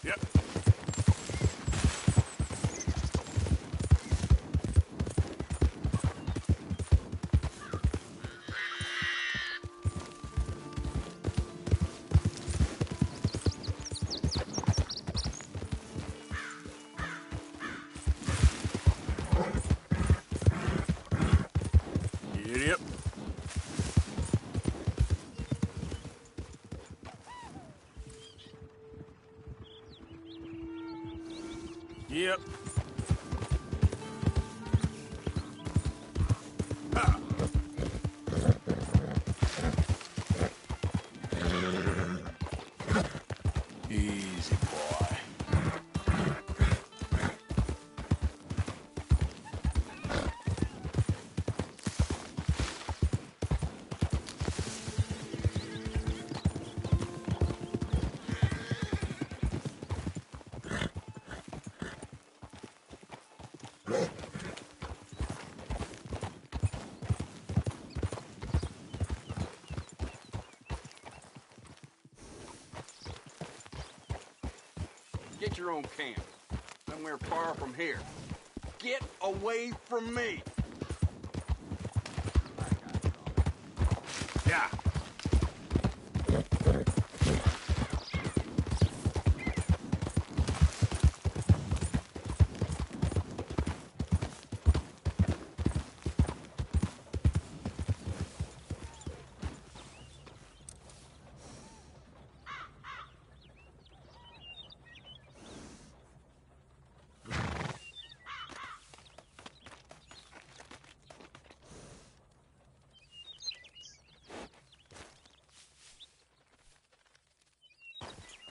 Yep. Yep. Yep. Ah. Easy, boy. Get your own camp. Somewhere far from here. Get away from me! Yeah.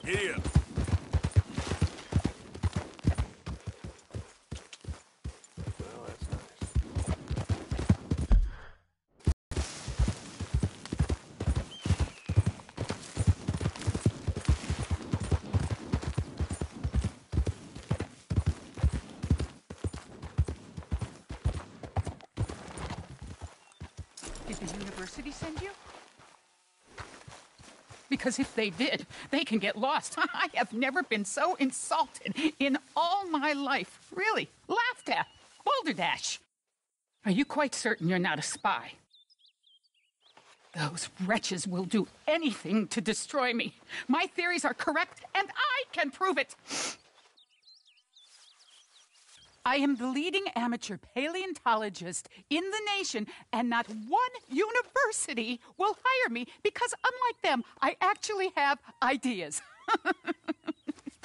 Giddy up. Well, that's nice. Did the university send you? Because if they did, they can get lost. I have never been so insulted in all my life. Really. Laughed at. Balderdash. Are you quite certain you're not a spy? Those wretches will do anything to destroy me. My theories are correct, and I can prove it. I am the leading amateur paleontologist in the nation, and not one university will hire me because, unlike them, I actually have ideas.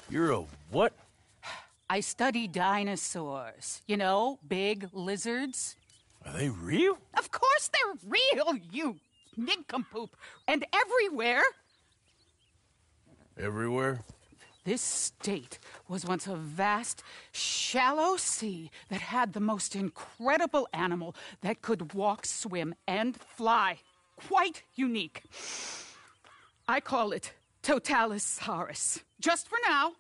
You're a what? I study dinosaurs. You know, big lizards. Are they real? Of course they're real, you nincompoop. And everywhere. Everywhere? This state was once a vast, shallow sea that had the most incredible animal that could walk, swim, and fly. Quite unique. I call it Totalisaurus. Just for now.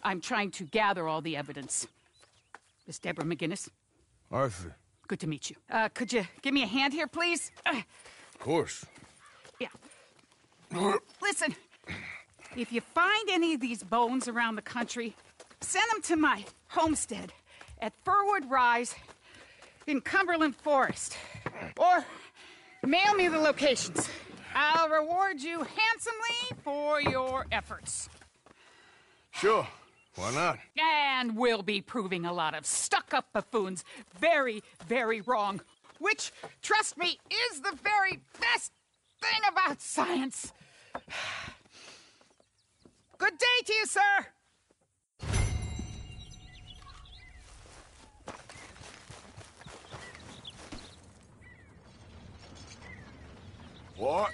I'm trying to gather all the evidence. Miss Deborah McGinnis. Arthur. Good to meet you. Could you give me a hand here, please? Of course. Yeah. Listen. If you find any of these bones around the country, send them to my homestead at Furwood Rise in Cumberland Forest. Or mail me the locations. I'll reward you handsomely for your efforts. Sure. Why not? And we'll be proving a lot of stuck-up buffoons very, very wrong. Which, trust me, is the very best thing about science. Good day to you, sir! What?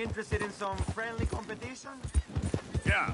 interested in some friendly competition? Yeah.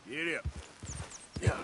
Get up. Yeah.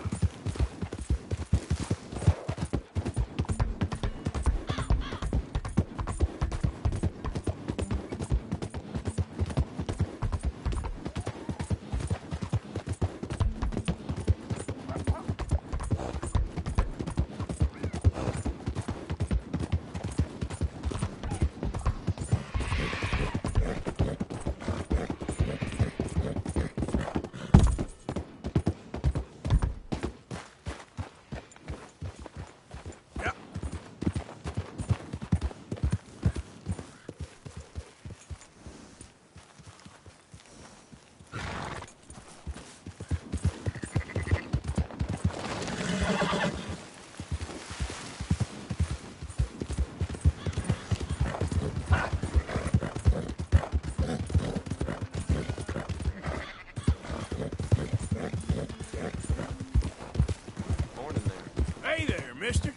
Morning there. Hey there, mister.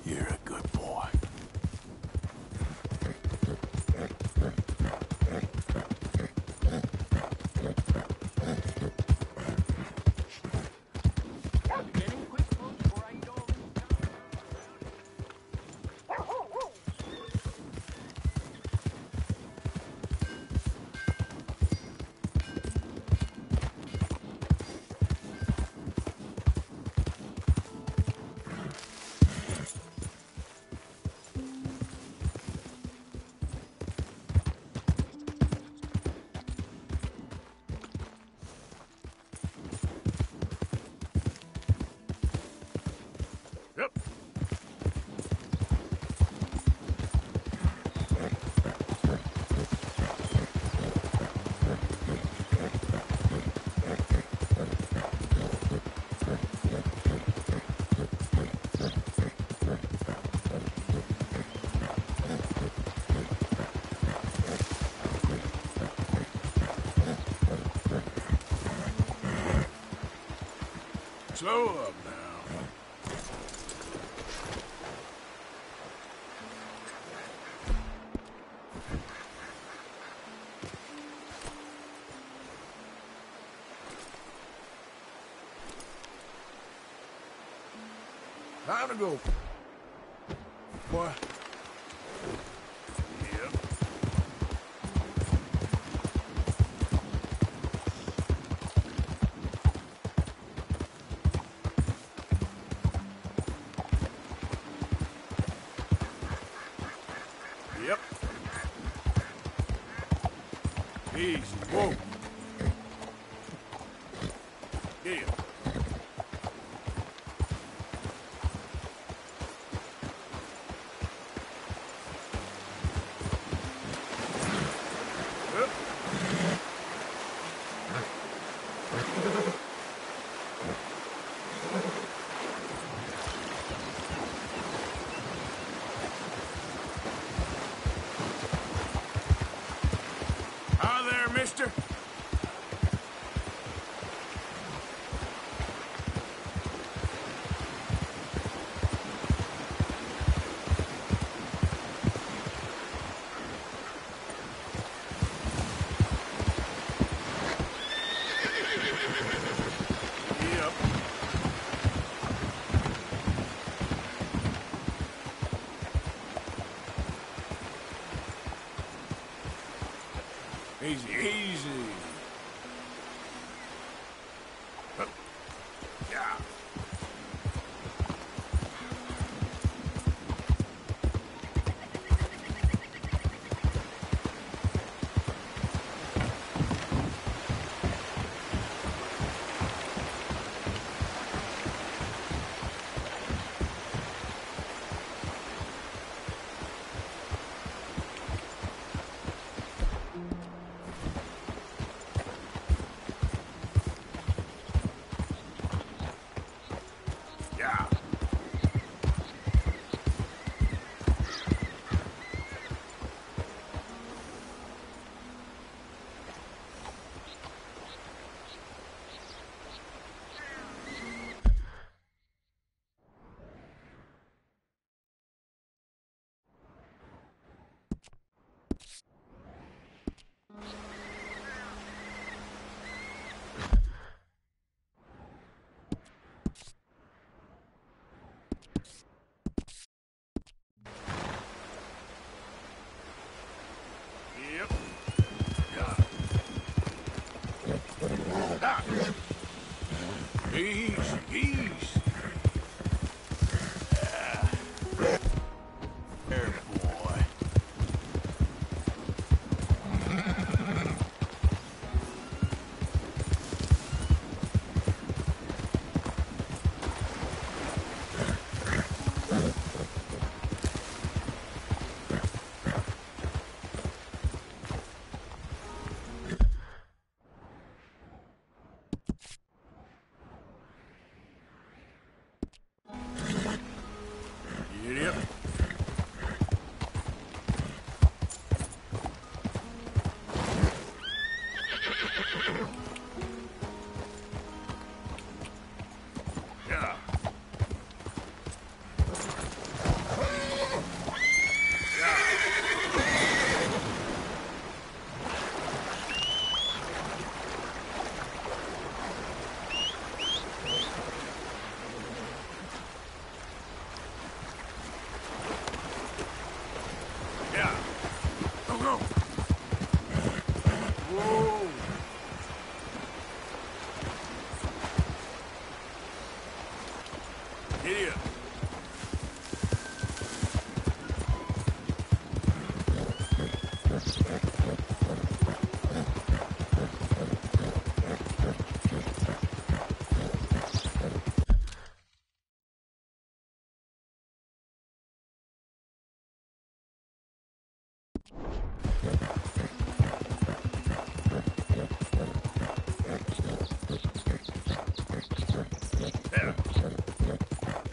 You're a good boy. Getting quick, folks, before I eat all these. Yep. Slow up now. Time to go. Boy. Yep. Yep. Easy. Whoa. Yeah. Hi there, mister. Yep. Easy, easy. Up. Yeah. Yeah. Go, go. Whoa. Giddy up.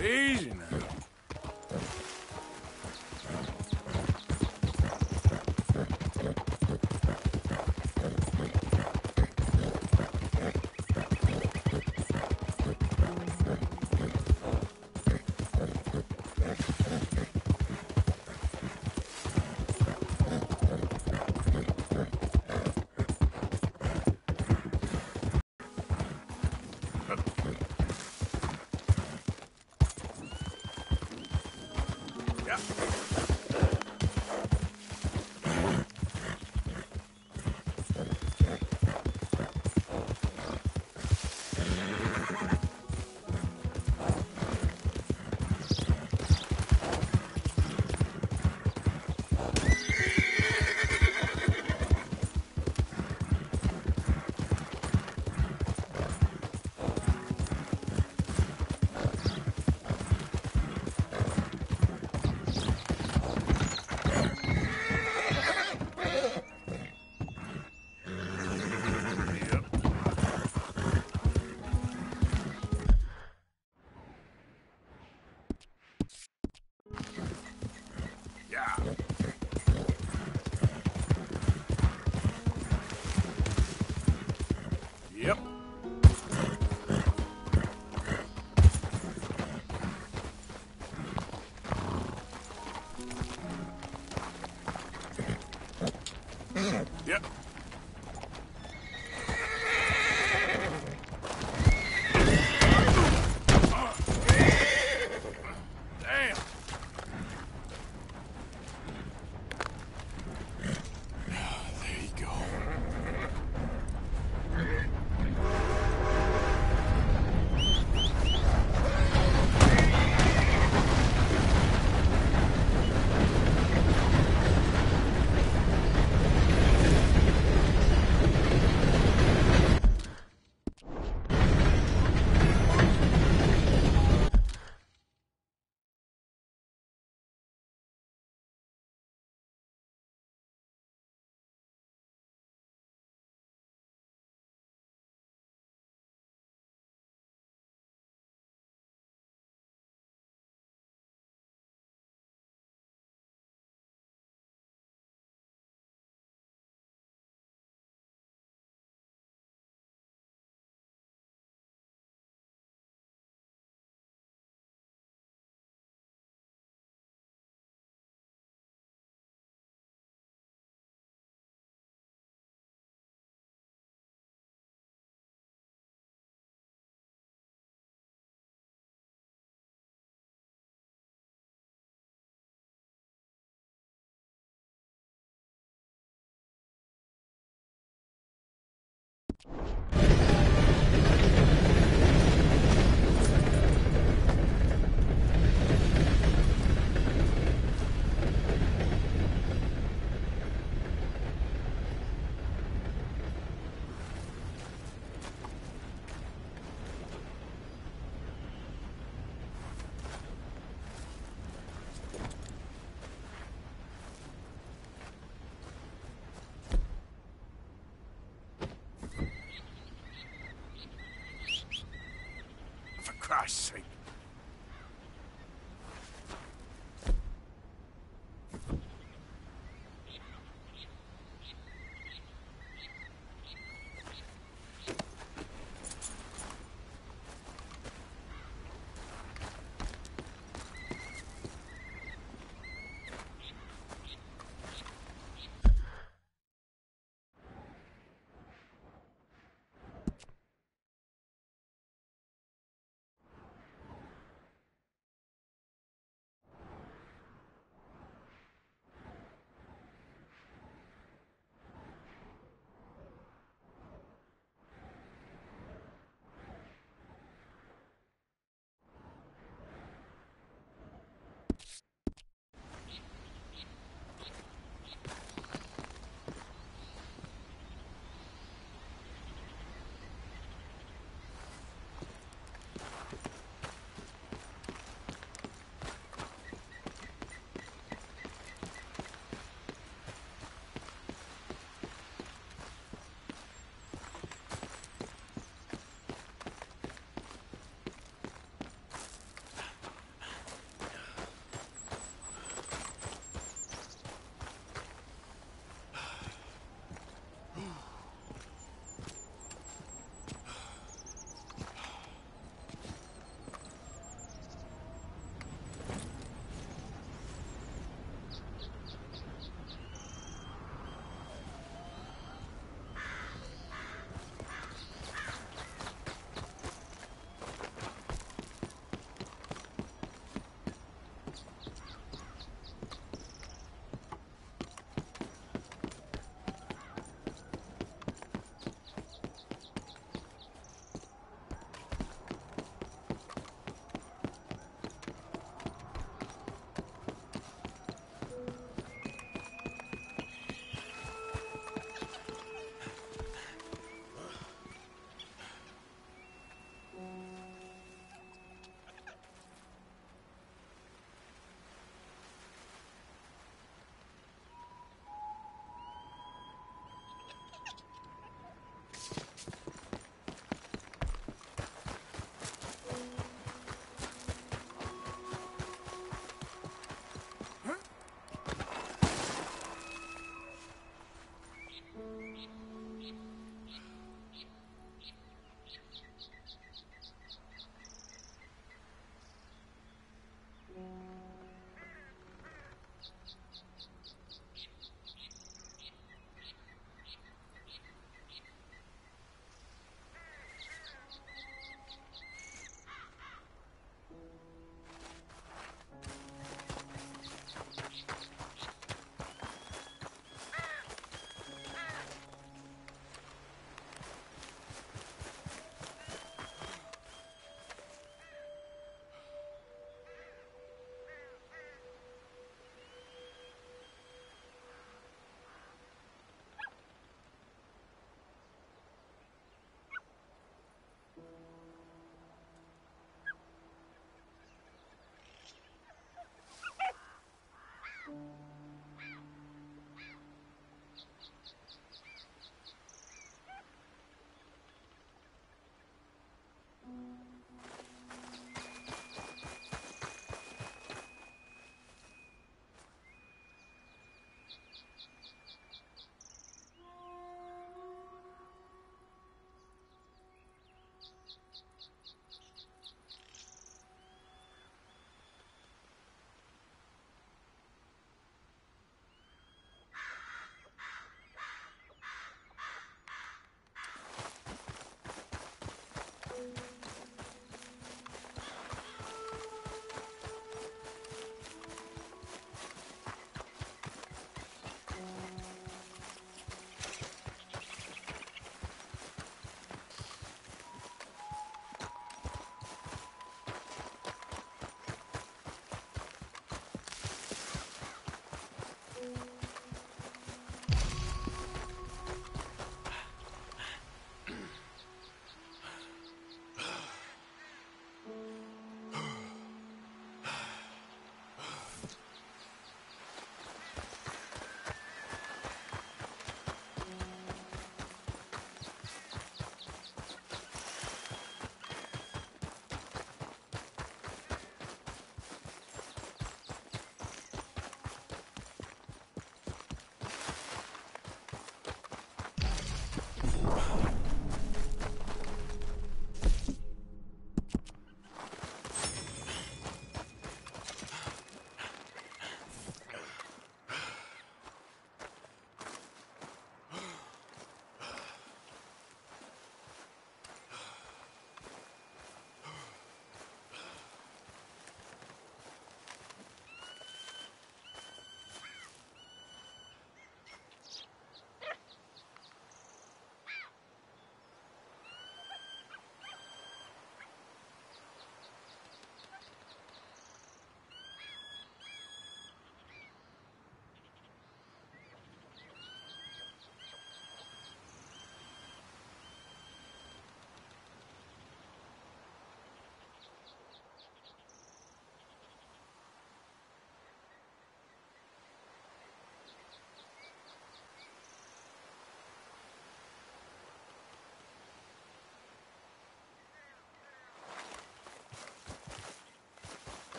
Easy now. Yeah. Yeah. Yep. Yep. Damn. There you go.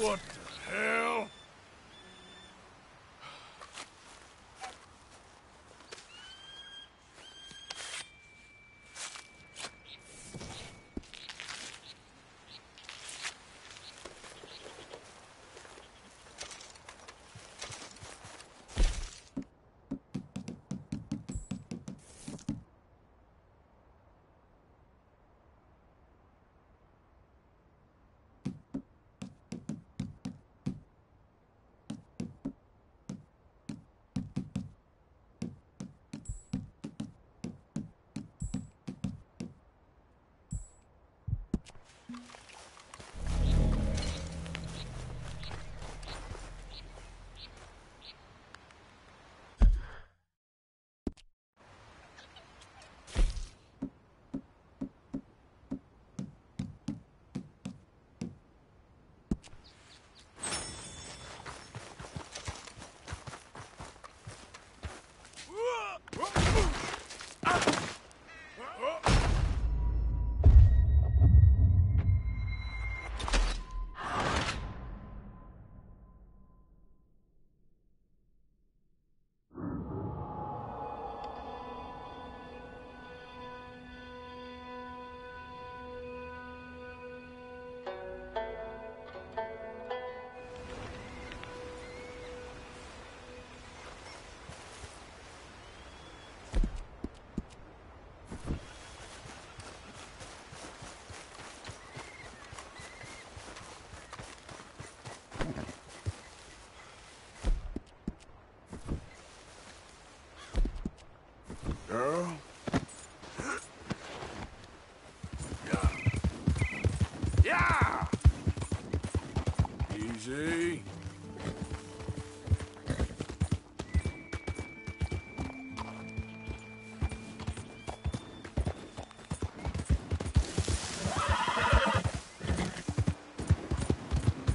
What the hell? Girl? Yeah! Easy.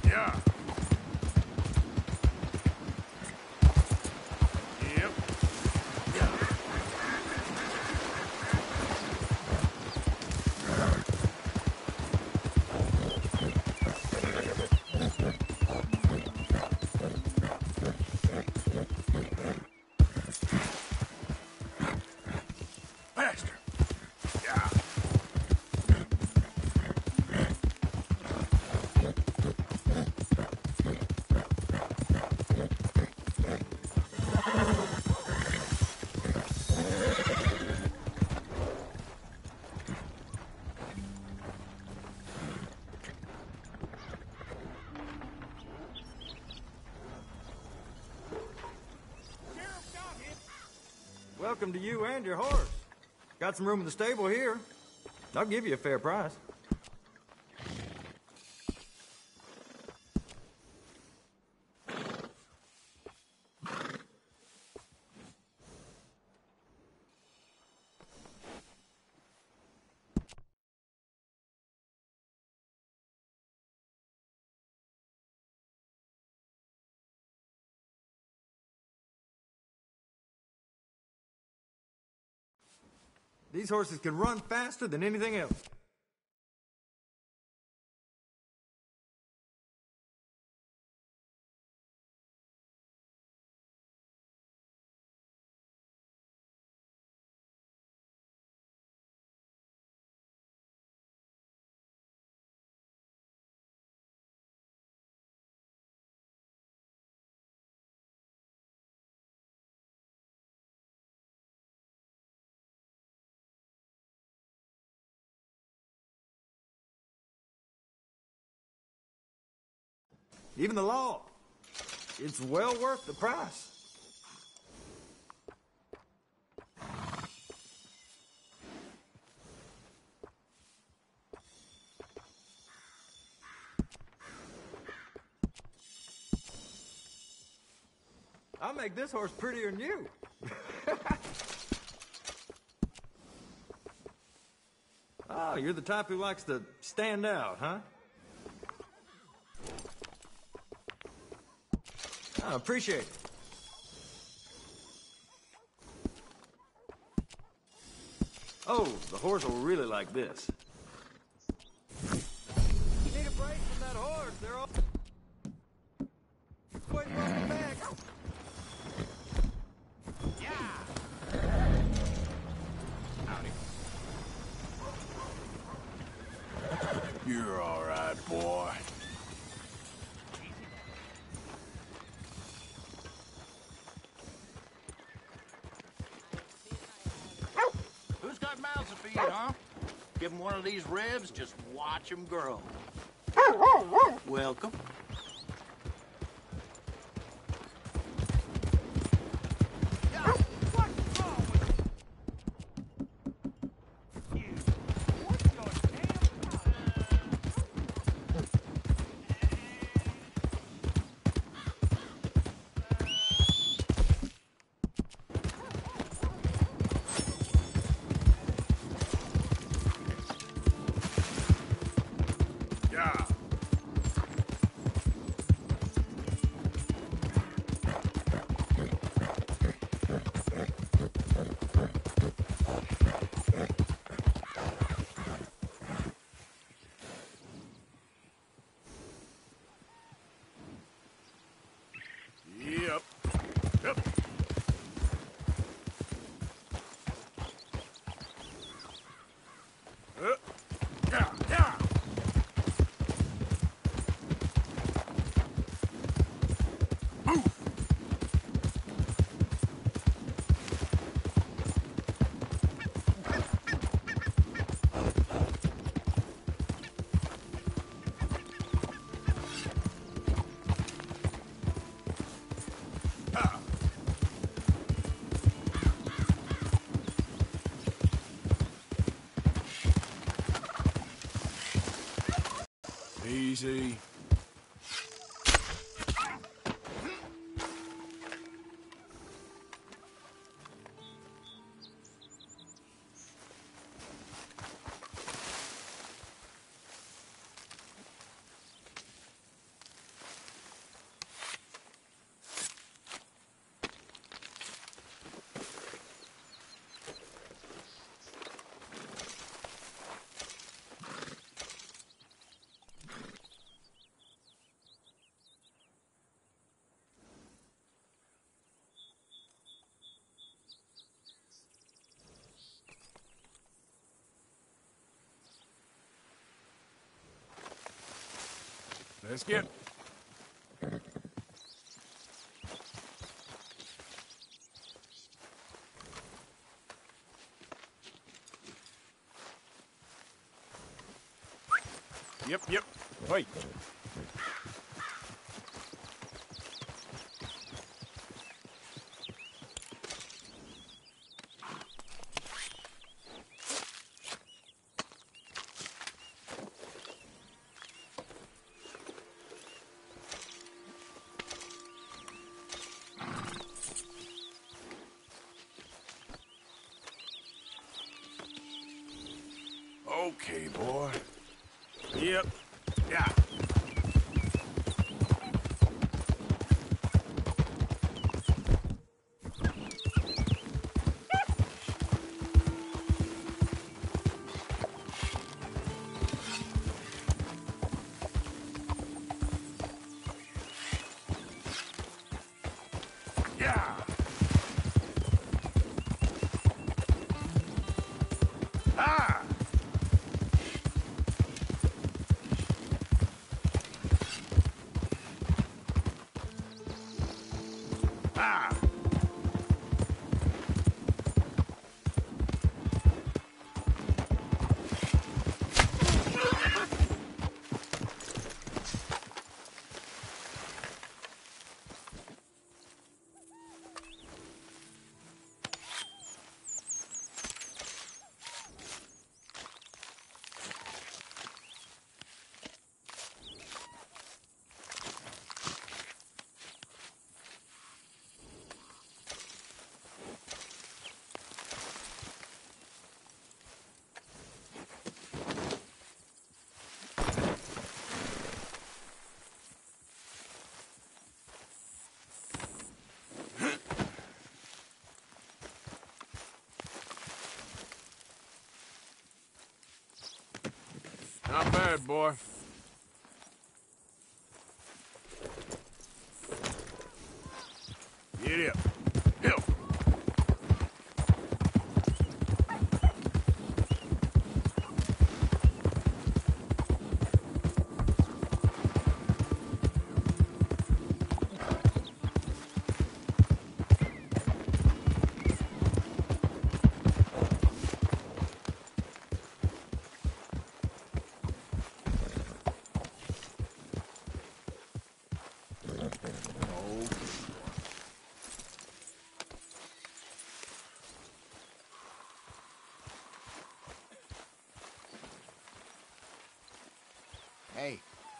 Yeah. Yep. Faster. Yeah. Welcome to you and your horse. Got some room in the stable here. I'll give you a fair price. These horses can run faster than anything else. Even the law. It's well worth the price. I'll make this horse prettier than you. Oh, you're the type who likes to stand out, huh? I appreciate it. Oh, the horse will really like this. You need a break from that horse. They're all... it, huh? Give him one of these ribs, just watch him grow. Welcome. Easy. Let's get... Yep. Wait. Okay, boy. Yep. Yeah. Yeah. Ah! Ah! Not bad, boy. Get up. Help.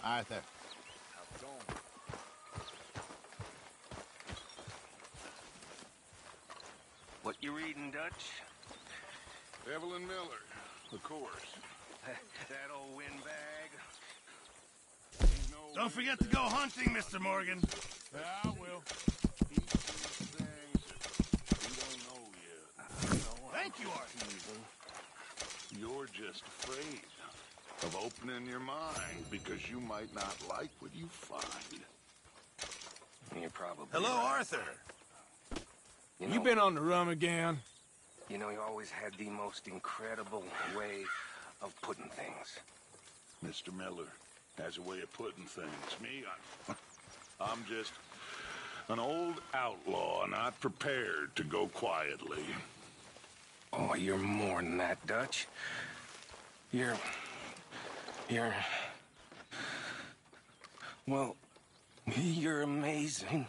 Arthur. How's it going? What you reading, Dutch? Evelyn Miller, of course. That old windbag? Don't forget to go hunting, Mr. Morgan. Yeah, I will. Each of these things we don't know yet. Thank you, Arthur. You're just afraid of opening your mind because you might not like what you find. You're probably Hello, right. Arthur. You been on the run again? You know, he always had the most incredible way of putting things. Mr. Miller has a way of putting things. Me, I'm just an old outlaw, not prepared to go quietly. Oh, you're more than that, Dutch. You're... Well, you're amazing.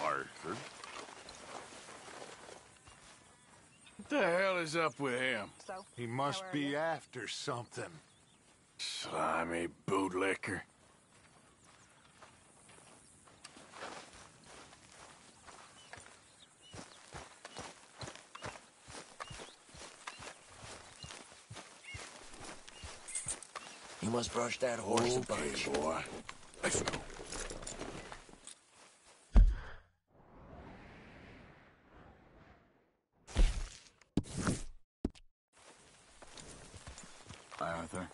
Arthur? What the hell is up with him? So, He must how are be you? after something. Slimy bootlicker. You must brush that horse a bunch. Boy. Let's go. Hi, Arthur.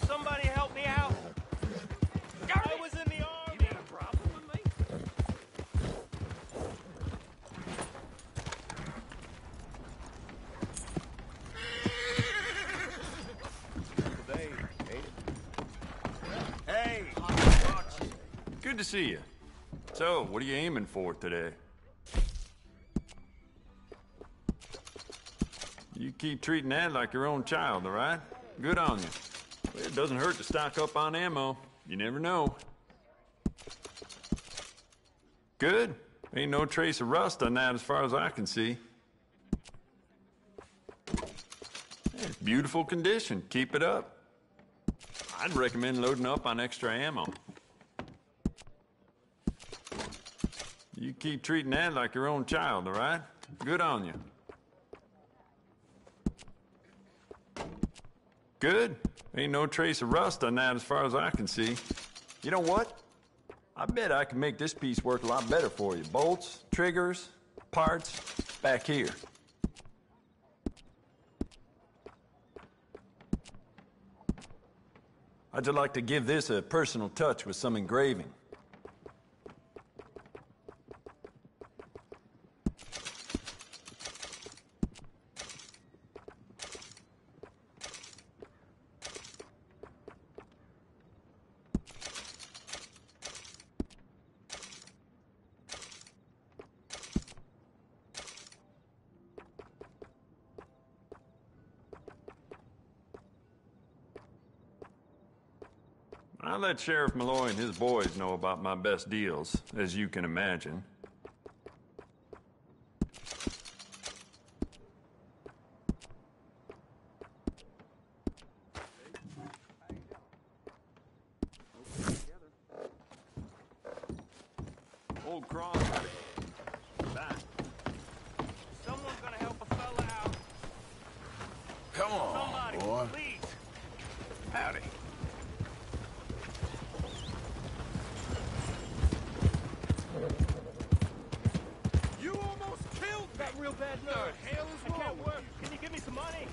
Somebody help me out. I was in the army. You got a problem with me? Hey! Good to see you. So, what are you aiming for today? You keep treating that like your own child, all right? Good on you. Well, it doesn't hurt to stock up on ammo. You never know. Good. Ain't no trace of rust on that as far as I can see. It's beautiful condition. Keep it up. I'd recommend loading up on extra ammo. You keep treating that like your own child, all right? Good on you. Good. Ain't no trace of rust on that as far as I can see. You know what? I bet I can make this piece work a lot better for you. Bolts, triggers, parts, back here. I'd just like to give this a personal touch with some engraving. I let Sheriff Malloy and his boys know about my best deals, as you can imagine. Old cross. Back. Someone's gonna help a fella out. Come on, Somebody, boy. please. Howdy. You almost killed me! Got real bad nerves. What the hell is I wrong can't with work. Can you give me some money?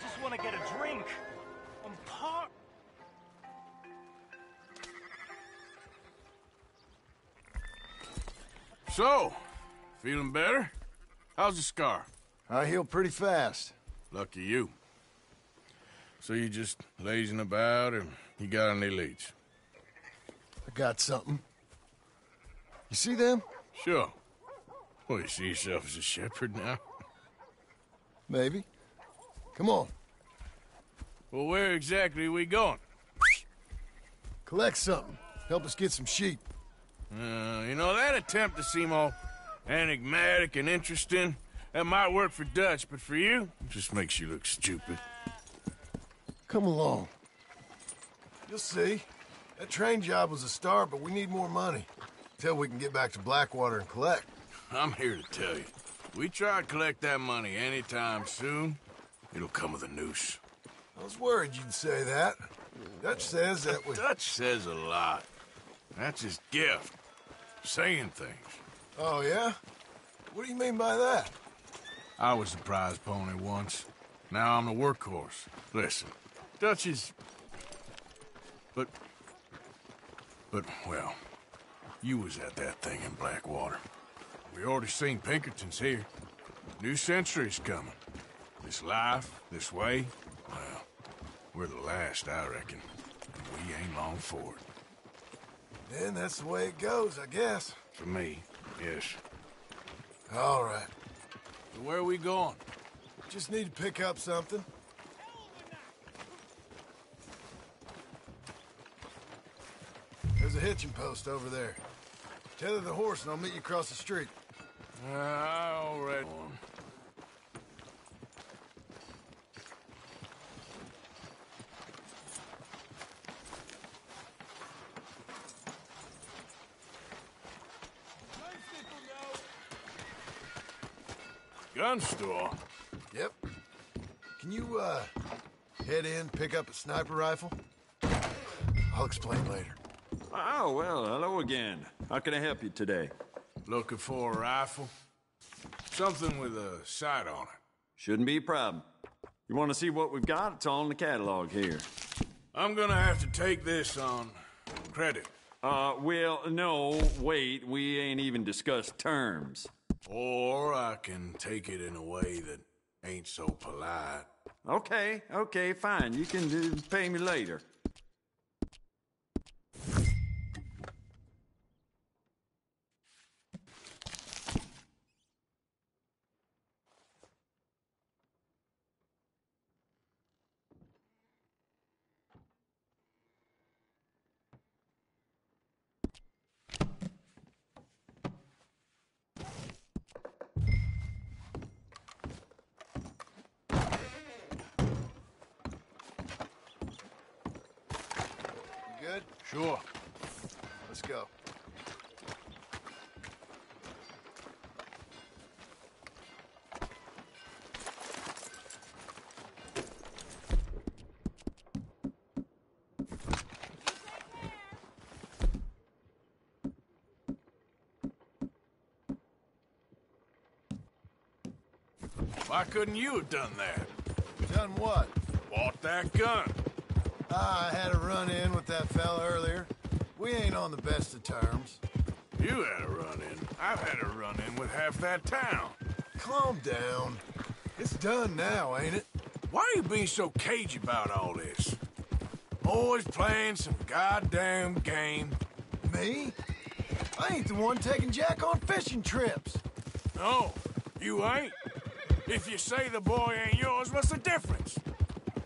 Just want to get a drink. I'm part. So, feeling better? How's the scar? I heal pretty fast. Lucky you. So you just lazing about, or you got any leads? I got something. You see them? Sure. Well, you see yourself as a shepherd now? Maybe. Come on. Well, where exactly are we going? Collect something. Help us get some sheep. You know, that attempt to seem all enigmatic and interesting, that might work for Dutch, but for you, it just makes you look stupid. Come along. You'll see. That train job was a start, but we need more money. Till we can get back to Blackwater and collect. I'm here to tell you, we try to collect that money anytime soon, it'll come with a noose. I was worried you'd say that. Dutch says that we... Dutch says a lot. That's his gift. Saying things. Oh, yeah? What do you mean by that? I was the prize pony once. Now I'm the workhorse. Listen, Dutch is... But, well, you was at that thing in Blackwater. We already seen Pinkertons here. New century's coming. This life, this way, well, we're the last, I reckon. And we ain't long for it. Then that's the way it goes, I guess. For me, yes. All right. So where are we going? Just need to pick up something. There's a hitching post over there. Tether the horse and I'll meet you across the street. All right. Gun store? Yep. Can you, head in, pick up a sniper rifle? I'll explain later. Oh, well, hello again. How can I help you today? Looking for a rifle? Something with a sight on it. Shouldn't be a problem. You want to see what we've got? It's all in the catalog here. I'm gonna have to take this on credit. Well, no, wait. We ain't even discussed terms. Or I can take it in a way that ain't so polite. Okay, fine. You can pay me later. Good? Sure. Let's go. Why couldn't you have done that? Done what? Bought that gun. I had a run-in with that fella earlier. We ain't on the best of terms. You had a run-in. I've had a run-in with half that town. Calm down. It's done now, ain't it? Why are you being so cagey about all this? Always playing some goddamn game. Me? I ain't the one taking Jack on fishing trips. No, you ain't. If you say the boy ain't yours, what's the difference?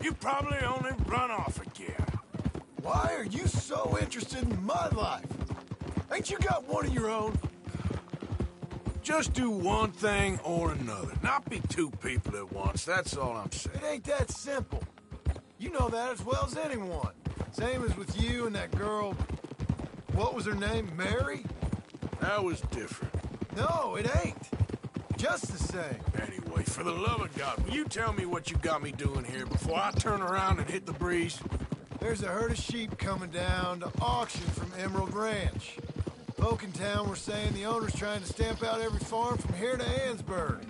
You probably only run off again. Why are you so interested in my life? Ain't you got one of your own? Just do one thing or another. Not be two people at once, that's all I'm saying. It ain't that simple. You know that as well as anyone. Same as with you and that girl... What was her name? Mary? That was different. No, it ain't. Just the same. Anyway, for the love of God, will you tell me what you got me doing here before I turn around and hit the breeze? There's a herd of sheep coming down to auction from Emerald Ranch. Folk in town were saying the owner's trying to stamp out every farm from here to Ansburg.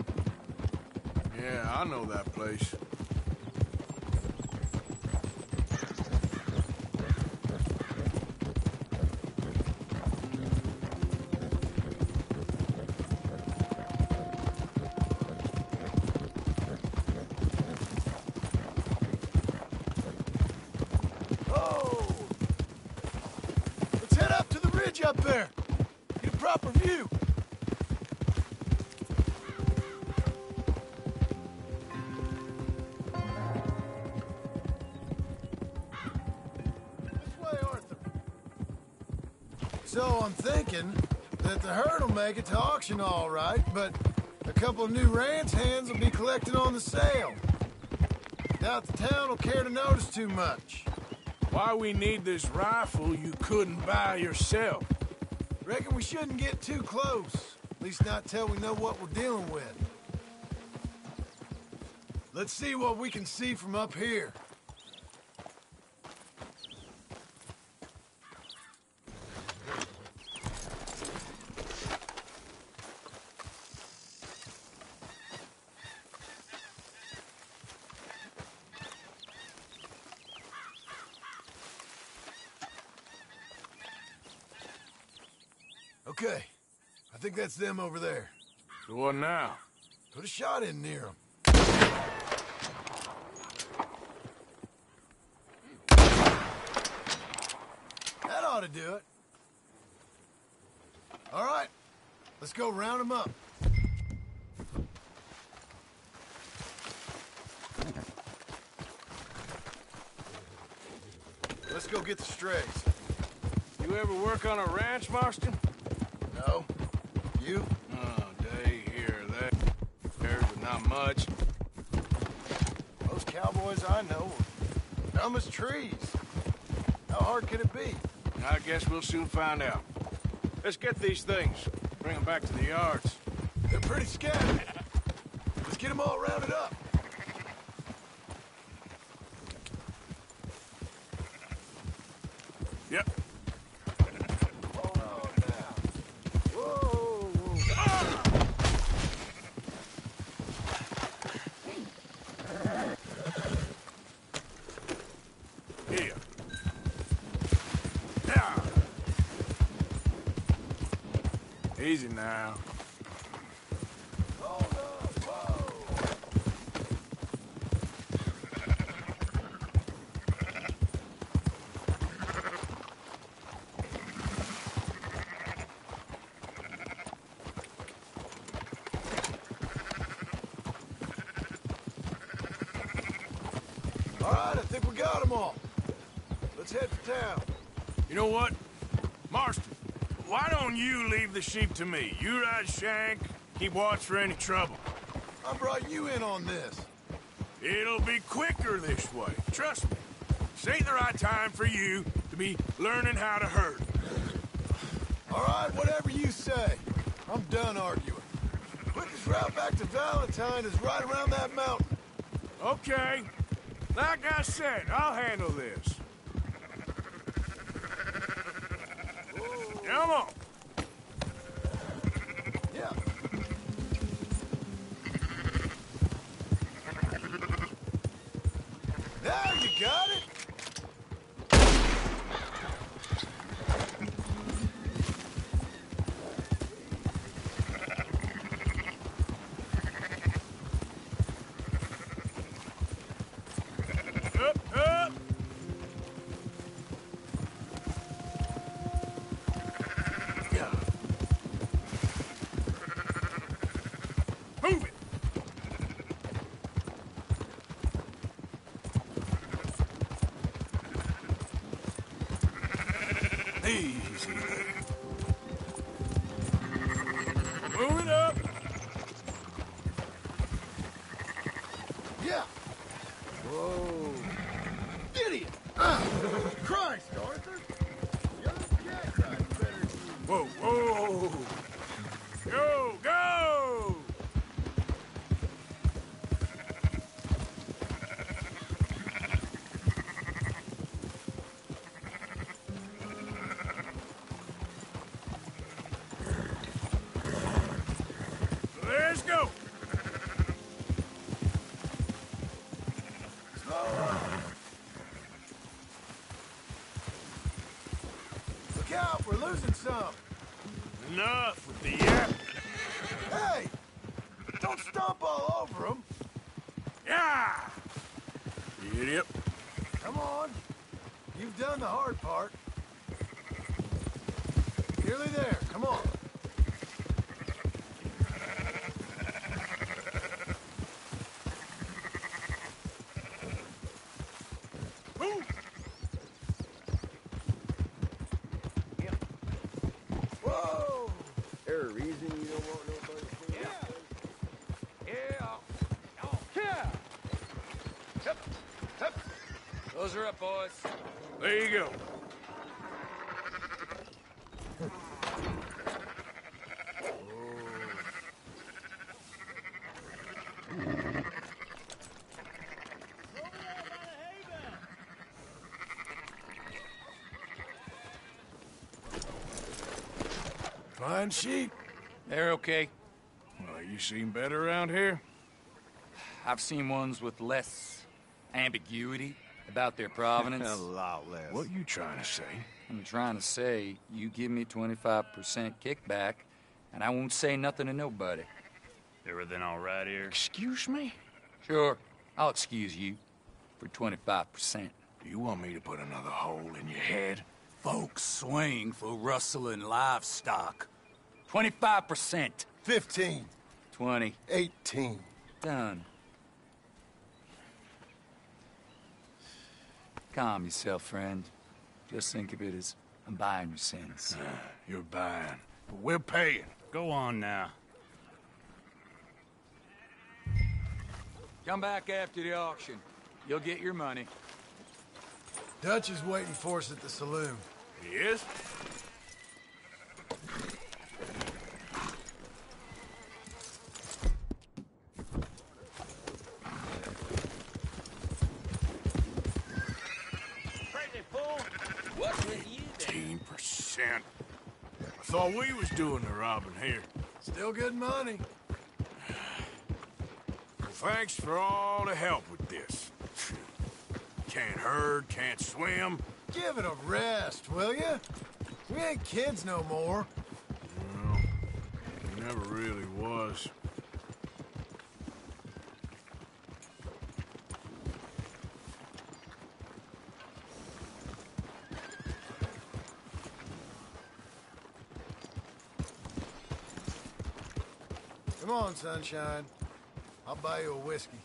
Yeah, I know that place. Up there. Get a proper view. This way, Arthur. So I'm thinking that the herd will make it to auction all right, but a couple of new ranch hands will be collecting on the sale. Doubt the town will care to notice too much. Why we need this rifle you couldn't buy yourself? Reckon we shouldn't get too close. At least not till we know what we're dealing with. Let's see what we can see from up here. Okay, I think that's them over there. So what now? Put a shot in near them. That ought to do it. All right, let's go round them up. Let's go get the strays. You ever work on a ranch, Marston? No. You? Oh, day here, there, but not much. Most cowboys I know are dumb as trees. How hard could it be? I guess we'll soon find out. Let's get these things. Bring them back to the yards. They're pretty scattered. Let's get them all rounded up. Yep. Hold on now. Whoa, whoa. Ah! Here. Yeah. Easy now. Hold on, whoa. All right, I think we got them all. Let's head for town. You know what? Marston, why don't you leave the sheep to me? You ride Shank, keep watch for any trouble. I brought you in on this. It'll be quicker this way. Trust me. This ain't the right time for you to be learning how to herd. All right, whatever you say. I'm done arguing. Quickest route back to Valentine is right around that mountain. Okay. Like I said, I'll handle this. Come on. Yeah. Now you got it. Up, up. Yeah. Move it. Easy. Move it up. Yeah. Whoa. Idiot. Christ, Arthur! Young jackrabbit better than you. Whoa, whoa! Go, go! Let's go! Look out, we're losing some. Enough with the yap. Hey! Don't stomp all over them. Yeah! Idiot. Come on. You've done the hard part. Nearly there. Come on. Move! Whoa! There a reason you don't want nobody to see Those are up, boys. There you go. Fine sheep. They're okay. Well, you seem better around here. I've seen ones with less ambiguity about their provenance. A lot less. What you trying to say? I'm trying to say, you give me 25% kickback, and I won't say nothing to nobody. Everything all right here? Excuse me? Sure, I'll excuse you for 25%. Do you want me to put another hole in your head? Folks swing for rustling livestock. 25%. 15. 20. 18. Done. Calm yourself, friend. Just think of it as I'm buying your sins. You're buying, but we're paying. Go on now. Come back after the auction. You'll get your money. Dutch is waiting for us at the saloon. He is? Crazy fool! What's with you then? 10%. I thought we was doing the robbing here. Still good money. Well, thanks for all the help with this. Can't herd, can't swim. Give it a rest, will ya? We ain't kids no more. No, he never really was. Come on, sunshine. I'll buy you a whiskey.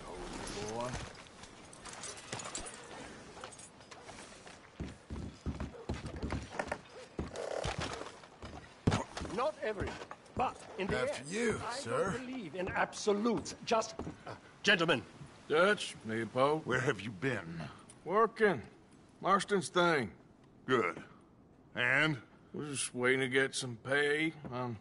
Oh, boy. Not every, but in the After end, you, I sir. don't believe in absolutes. Just, gentlemen. Dutch, Leopold. Where have you been? Working. Marston's thing. Good. And? We're just waiting to get some pay on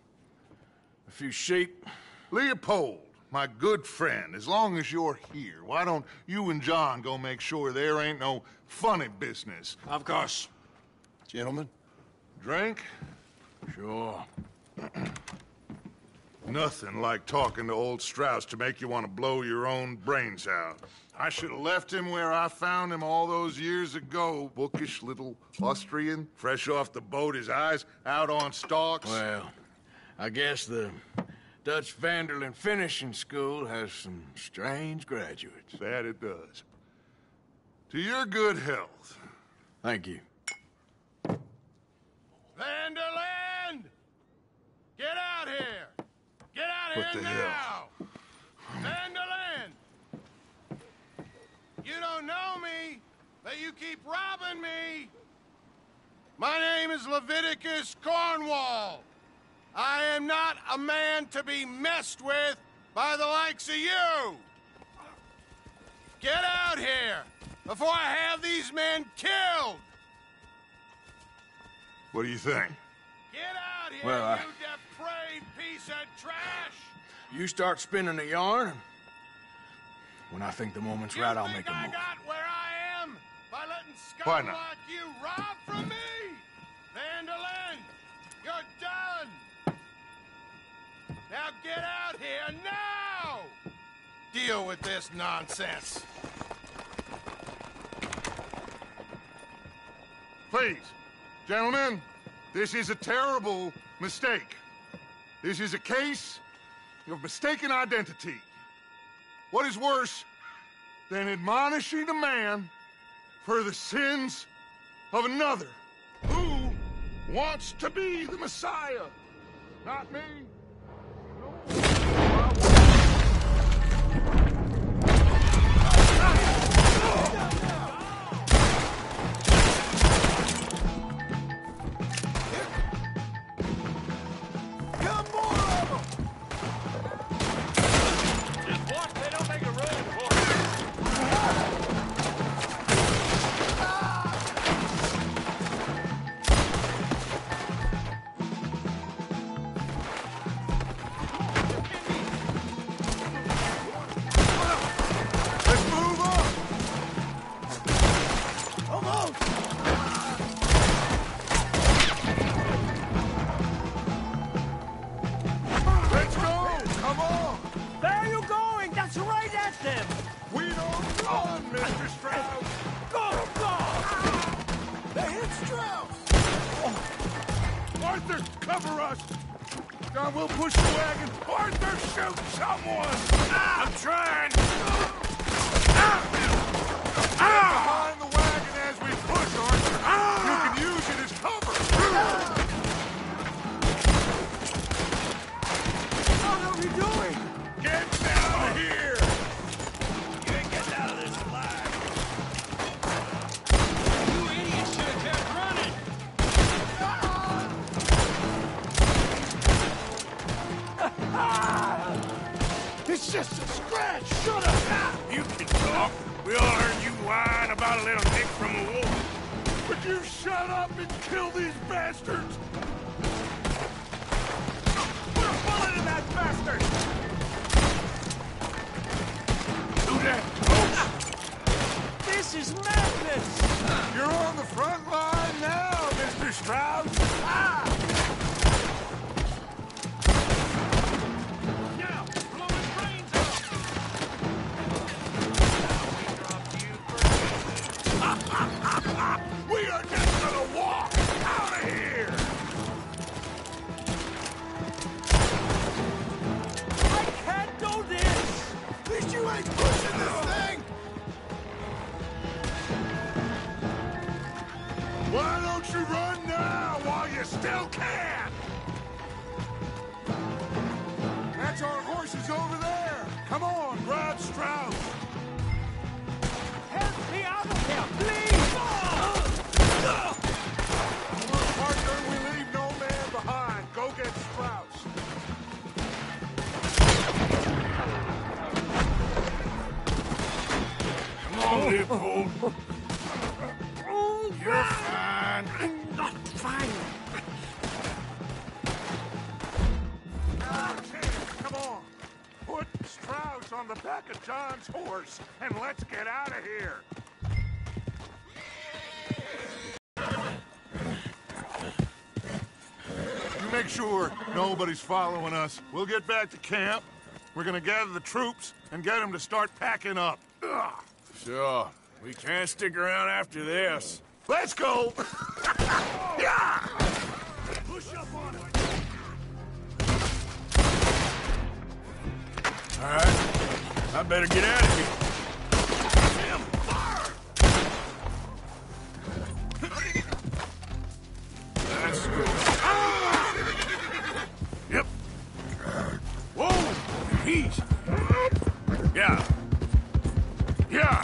a few sheep. Leopold, my good friend, as long as you're here, why don't you and John go make sure there ain't no funny business? Of course. Gentlemen. Drink? Sure. Nothing like talking to old Strauss to make you want to blow your own brains out. I should have left him where I found him all those years ago. Bookish little Austrian, fresh off the boat, his eyes out on stalks. Well, I guess the Dutch Vanderlyn Finishing School has some strange graduates. That it does. To your good health. Thank you. Vanderland! Get out here! Get out What here the now! hell? Vanderland! You don't know me, but you keep robbing me! My name is Leviticus Cornwall. I am not a man to be messed with by the likes of you! Get out here! before I have these men killed! What do you think? Get out here, Well, you depraved piece of trash! You start spinning the yarn, and when I think the moment's right, I'll make a I move. got where I am by letting Why scum not? like you rob from me? Vandalin, you're done! Now get out here, now! Deal with this nonsense. Please, gentlemen, this is a terrible mistake. This is a case of mistaken identity. What is worse than admonishing a man for the sins of another who wants to be the Messiah? Not me. Come more of them! Just watch they don't make a road for it. Let's move on. Almost! Let's go. Come on. Where are you going? That's right at them. We don't run, Mr. Strauss. Go, go! They hit Strauss! Arthur, cover us. John, we'll push the wagon. Arthur, shoot someone. I'm trying! Behind the wagon as we push, Arthur. You can use it as cover. What are we doing? Get down here. You ain't getting out of this alive. You idiots should have kept running. It's just a scratch! Shut up! You can talk. We all heard you whine about a little nick from a wolf. Would you shut up and kill these bastards? Put a bullet in that bastard. Do that, This is madness. You're on the front line now, Mr. Strauss. Now, blow his brains out. We are just gonna walk out of here. I can't do this. At least you ain't pushing this thing! Why don't you run now while you still can? That's our horses over there. Come on, grab Strauss. Help me out of here, please. Partner, we leave no man behind. Go get Strauss. Come on, Leopold. You're fine. I'm not fine. Come on. Put Strauss on the back of John's horse, and let's get out of here. You make sure nobody's following us. We'll get back to camp. We're gonna gather the troops and get them to start packing up. Ugh. Sure. We can't stick around after this. Let's go! Yeah! Push up on it. All right. I better get out of here. That's good. Yep. Whoa! Easy. Yeah. Yeah.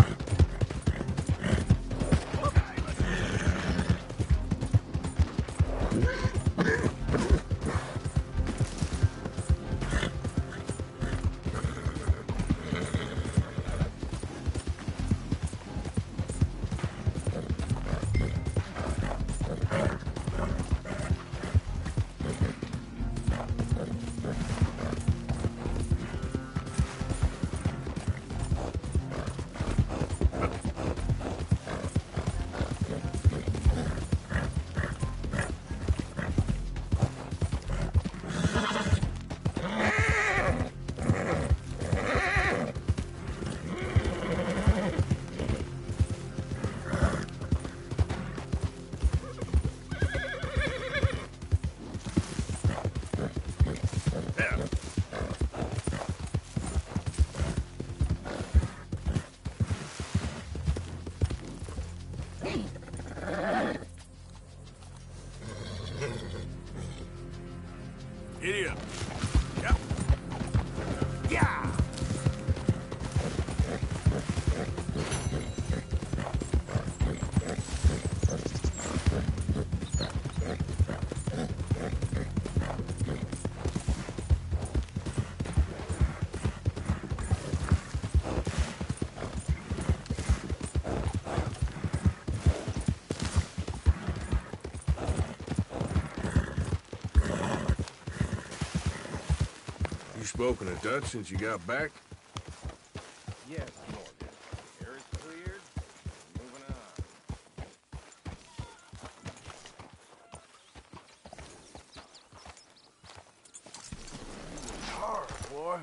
Spoken to Dutch since you got back? Yes, Morgan. Air is cleared. Moving on. Hard, boy.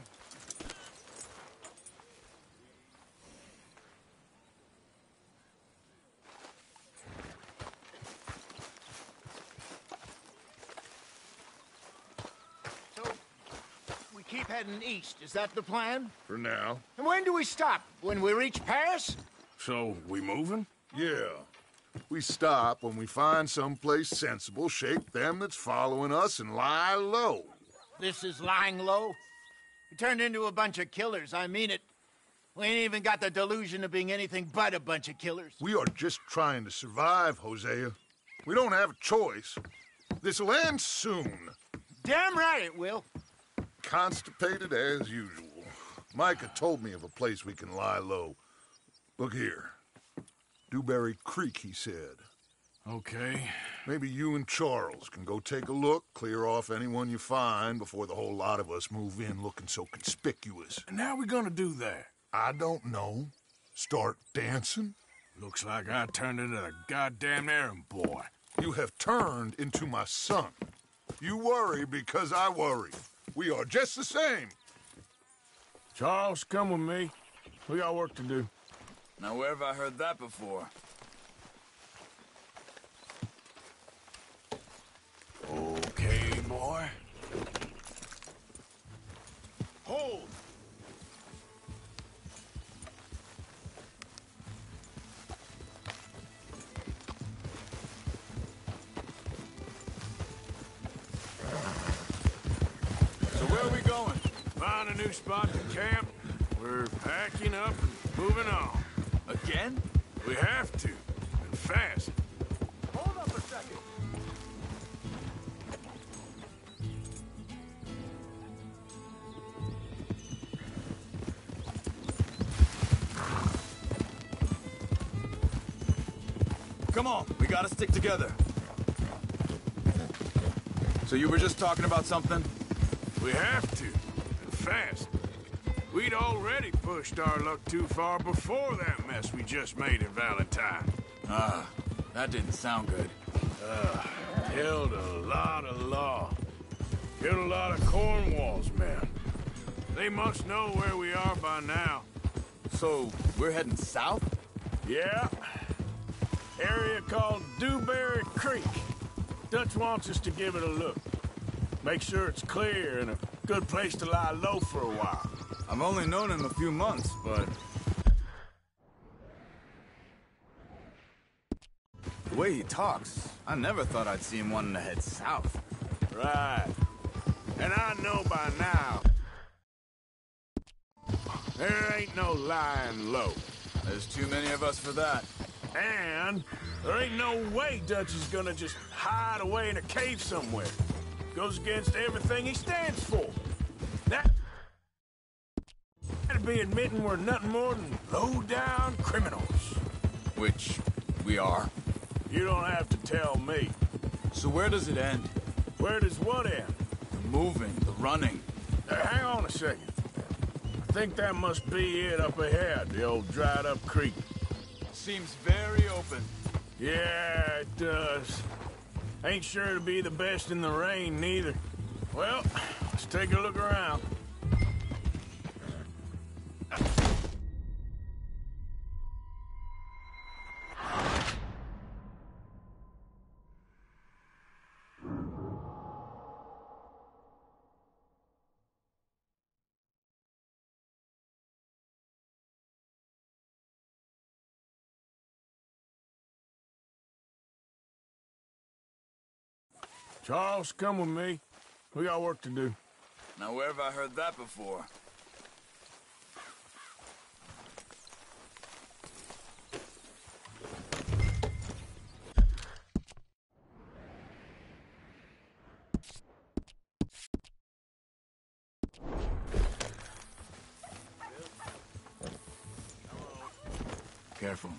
We keep heading east. Is that the plan? For now. And when do we stop? When we reach Paris? So, we moving? Yeah. We stop when we find someplace sensible, shake them that's following us, and lie low. This is lying low? We turned into a bunch of killers, I mean it. We ain't even got the delusion of being anything but a bunch of killers. We are just trying to survive, Hosea. We don't have a choice. This'll end soon. Damn right it will. Constipated as usual. Micah told me of a place we can lie low. Look here. Dewberry Creek, he said. Okay. Maybe you and Charles can go take a look, clear off anyone you find before the whole lot of us move in looking so conspicuous. And how are we gonna do that? I don't know. Start dancing? Looks like I turned into a goddamn errand boy. You have turned into my son. You worry because I worry. We are just the same. Charles, come with me. We got work to do. Now, where have I heard that before? Okay, boy. Hold! So where are we going? Find a new spot to camp. We're packing up and moving on. Again? We have to. And fast. Hold up a second. Come on, we gotta stick together. So you were just talking about something? We have to. And fast. We'd already pushed our luck too far before that mess we just made at Valentine. That didn't sound good. Killed a lot of law. Killed a lot of Cornwall's men. They must know where we are by now. So, we're heading south? Yeah. Area called Dewberry Creek. Dutch wants us to give it a look. Make sure it's clear and a good place to lie low for a while. I've only known him a few months, but... the way he talks, I never thought I'd see him wanting to head south. Right. And I know by now, there ain't no lying low. There's too many of us for that. And there ain't no way Dutch is gonna just hide away in a cave somewhere. Goes against everything he stands for. That'd be admitting we're nothing more than low-down criminals. Which we are. You don't have to tell me. So where does it end? Where does what end? The moving, the running. Hang on a second. I think that must be it up ahead, the old dried-up creek. Seems very open. Yeah, it does. Ain't sure to be the best in the rain, neither. Well, let's take a look around. Charles, come with me. We got work to do. Now, where have I heard that before? Careful.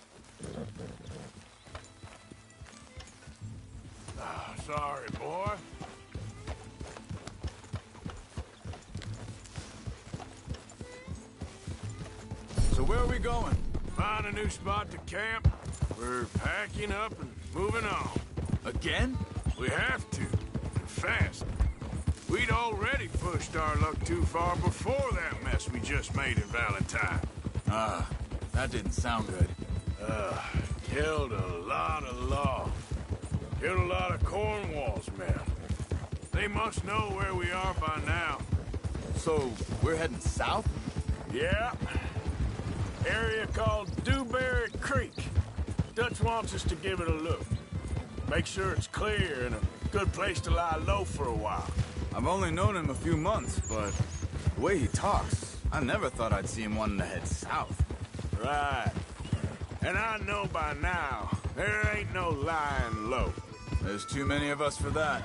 Sorry, boy. So where are we going? Find a new spot to camp. We're packing up and moving on. Again? We have to. Fast. We'd already pushed our luck too far before that mess we just made in Valentine. That didn't sound good. Killed a lot of law. Killed a lot of Cornwall's men. They must know where we are by now. So, we're heading south? Yeah. Area called Dewberry Creek. Dutch wants us to give it a look. Make sure it's clear and a good place to lie low for a while. I've only known him a few months, but the way he talks, I never thought I'd see him wanting to head south. Right. And I know by now, there ain't no lying low. There's too many of us for that.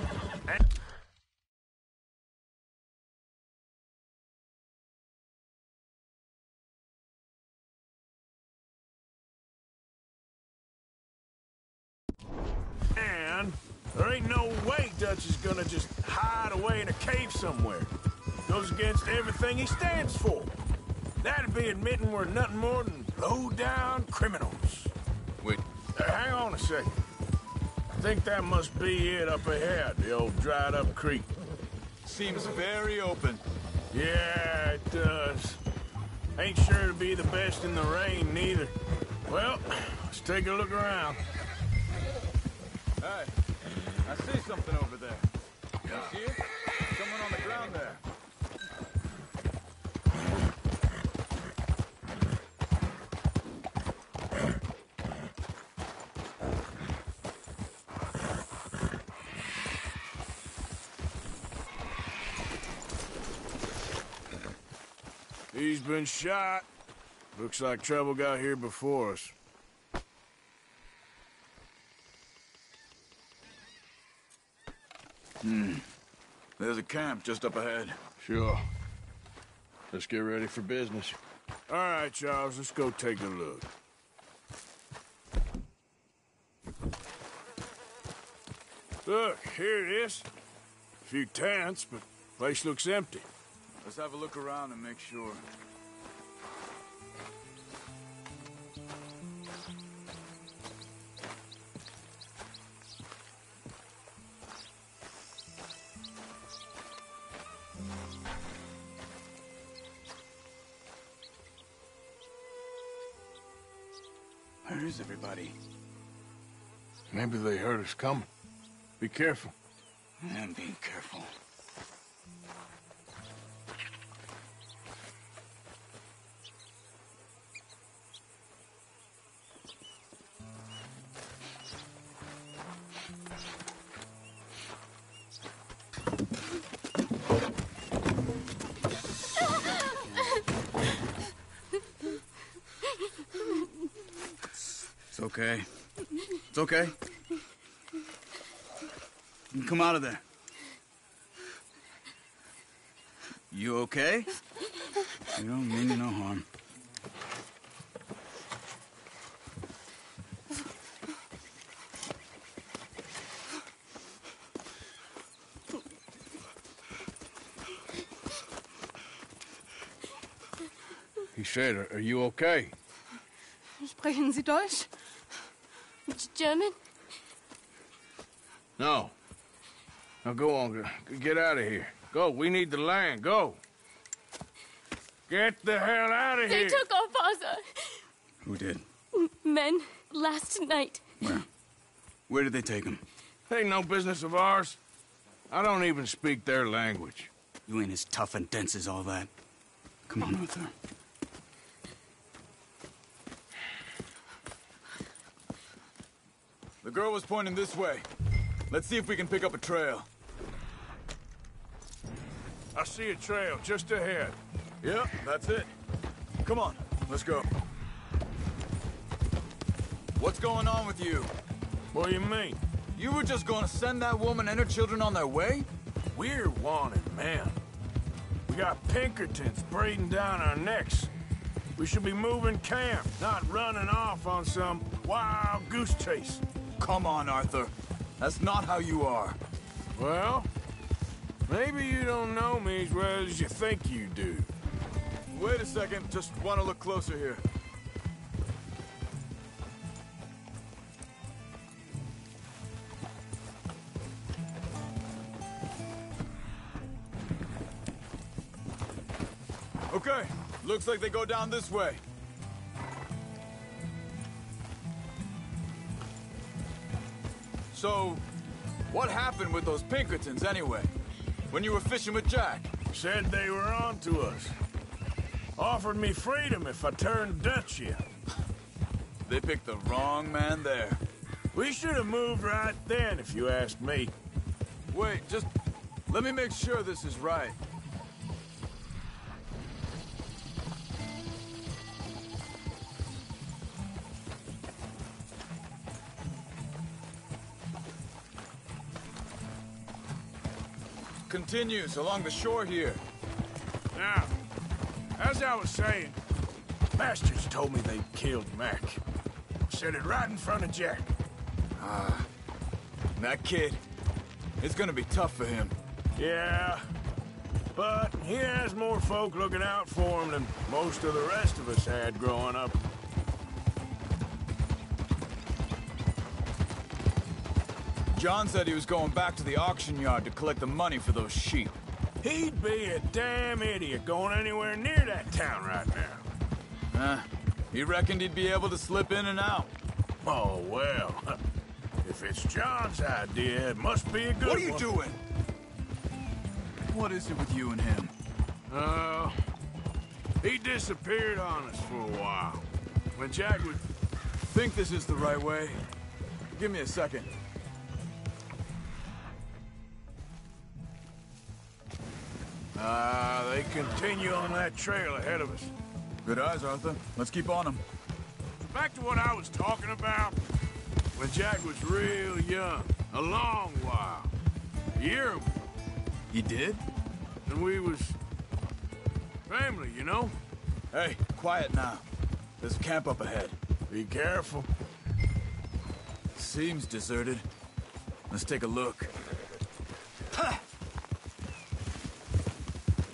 And there ain't no way Dutch is gonna just hide away in a cave somewhere. Goes against everything he stands for. That'd be admitting we're nothing more than low-down criminals. Wait. Hang on a second. I think that must be it up ahead, the old dried-up creek. Seems very open. Yeah, it does. Ain't sure to be the best in the rain, neither. Well, let's take a look around. Hey, I see something over there. You see it? Someone on the ground there. He's been shot. Looks like trouble got here before us. There's a camp just up ahead. Sure. Let's get ready for business. All right, Charles, let's go take a look. Look, here it is. A few tents, but place looks empty. Let's have a look around and make sure. Where is everybody? Maybe they heard us coming. Be careful. I'm being careful. It's okay. It's okay. You can come out of there. You okay? You don't mean you no harm. He said, are you okay? Sprechen Sie Deutsch? German? No. Now go on, get out of here. Go, we need the land, go. Get the hell out of here. They took our father. Who did? Men, last night. Where? Where did they take him? Ain't no business of ours. I don't even speak their language. You ain't as tough and dense as all that. Come on, Arthur. The girl was pointing this way. Let's see if we can pick up a trail. I see a trail just ahead. Yep, that's it. Come on, let's go. What's going on with you? What do you mean? You were just going to send that woman and her children on their way? We're wanted men. We got Pinkertons breathing down our necks. We should be moving camp, not running off on some wild goose chase. Come on, Arthur. That's not how you are. Well, maybe you don't know me as well as you think you do. Wait a second. Just want to look closer here. Okay, looks like they go down this way. So, what happened with those Pinkertons anyway? When you were fishing with Jack? Said they were on to us. Offered me freedom if I turned Dutch in. They picked the wrong man there. We should have moved right then, if you ask me. Wait, just let me make sure this is right. Continues along the shore here. Now, as I was saying, bastards told me they killed Mac. Said it right in front of Jack. Ah, that kid. It's gonna be tough for him. Yeah, but he has more folk looking out for him than most of the rest of us had growing up. John said he was going back to the auction yard to collect the money for those sheep. He'd be a damn idiot going anywhere near that town right now. He reckoned he'd be able to slip in and out. Oh, well. If it's John's idea, it must be a good one. What are you doing? What is it with you and him? He disappeared on us for a while. When Jack would... Think this is the right way? Give me a second. They continue on that trail ahead of us. Good eyes, Arthur. Let's keep on them. Back to what I was talking about. When Jack was real young. A long while. A year. He did? And we was... family, you know? Hey, quiet now. There's a camp up ahead. Be careful. Seems deserted. Let's take a look. Ha!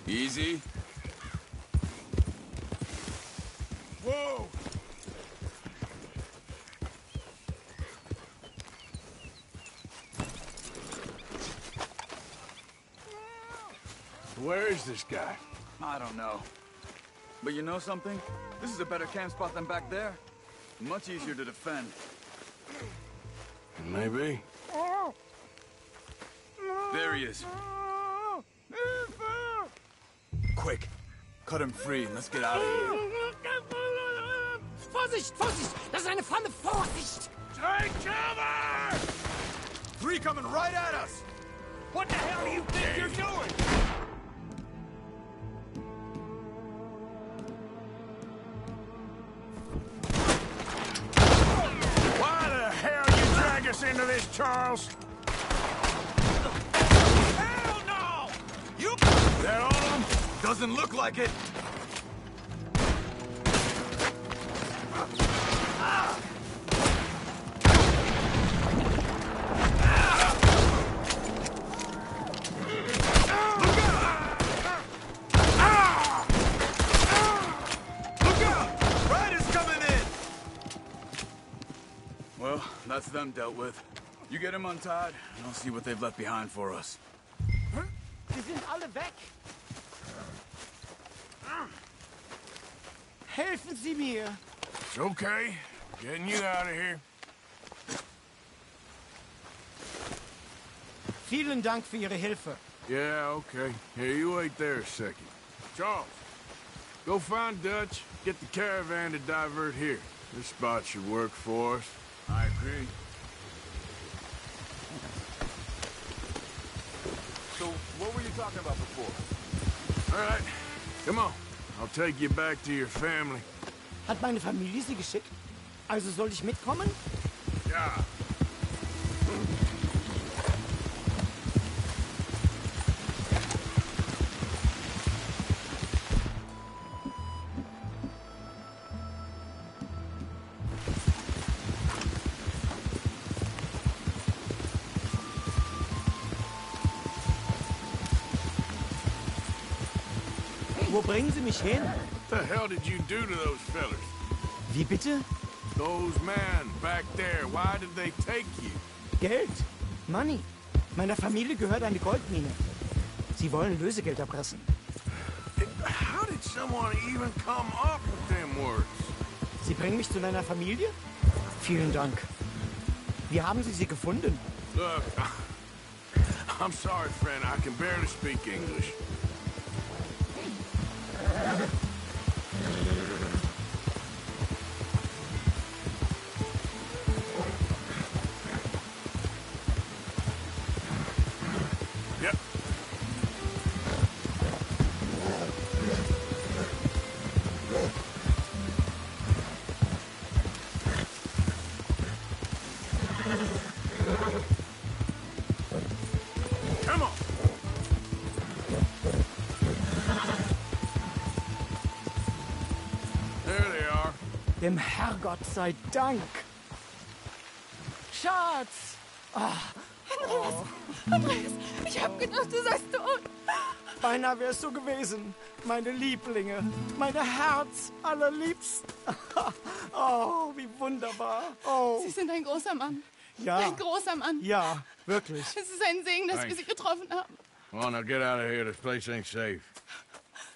Easy. Whoa! Where is this guy? I don't know. But you know something? This is a better camp spot than back there. Much easier to defend. Maybe. There he is. Quick. Cut him free and let's get out of here. Vorsicht, Vorsicht! Das ist eine Pfanne! Vorsicht! Take cover! 3 coming right at us! What the hell do you think you're doing? Why the hell you drag us into this, Charles? Hell no! You... That all of them? Doesn't look like it. Well, that's them dealt with. You get them untied, and I'll see what they've left behind for us. Sie sind alle weg! Helfen Sie mir! It's okay. Getting you out of here. Vielen Dank für Ihre Hilfe. Yeah, okay. Here, you wait there a second. Charles, go find Dutch, get the caravan to divert here. This spot should work for us. I agree. So, what were you talking about before? All right, come on. I'll take you back to your family. Hat meine Familie Sie geschickt? Also soll ich mitkommen? Ja. Wo bringen Sie mich hin? The hell did you do to those fellers? Wie bitte? Those men back there, why did they take you? Geld. Money. Meiner Familie gehört eine Goldmine. Sie wollen Lösegeld erpressen. How did someone even come up with them words? Sie bringen mich zu deiner Familie? Vielen Dank. Wie haben Sie sie gefunden? Look, I'm sorry, friend. I can barely speak English. Yep. Come on. There they are. Dem Herrgott sei Dank. Schatz! Andreas, ich hab gedacht, du seist tot. Beinahe wärst du gewesen. Meine Lieblinge. Meine Herz allerliebsten. Oh, wie wunderbar. Oh. Sie sind ein großer Mann. Ja. Ein großer Mann. Ja, wirklich. Es ist ein Segen, dass wir Thanks. Sie getroffen haben. Come on, now get out of here. This place ain't safe.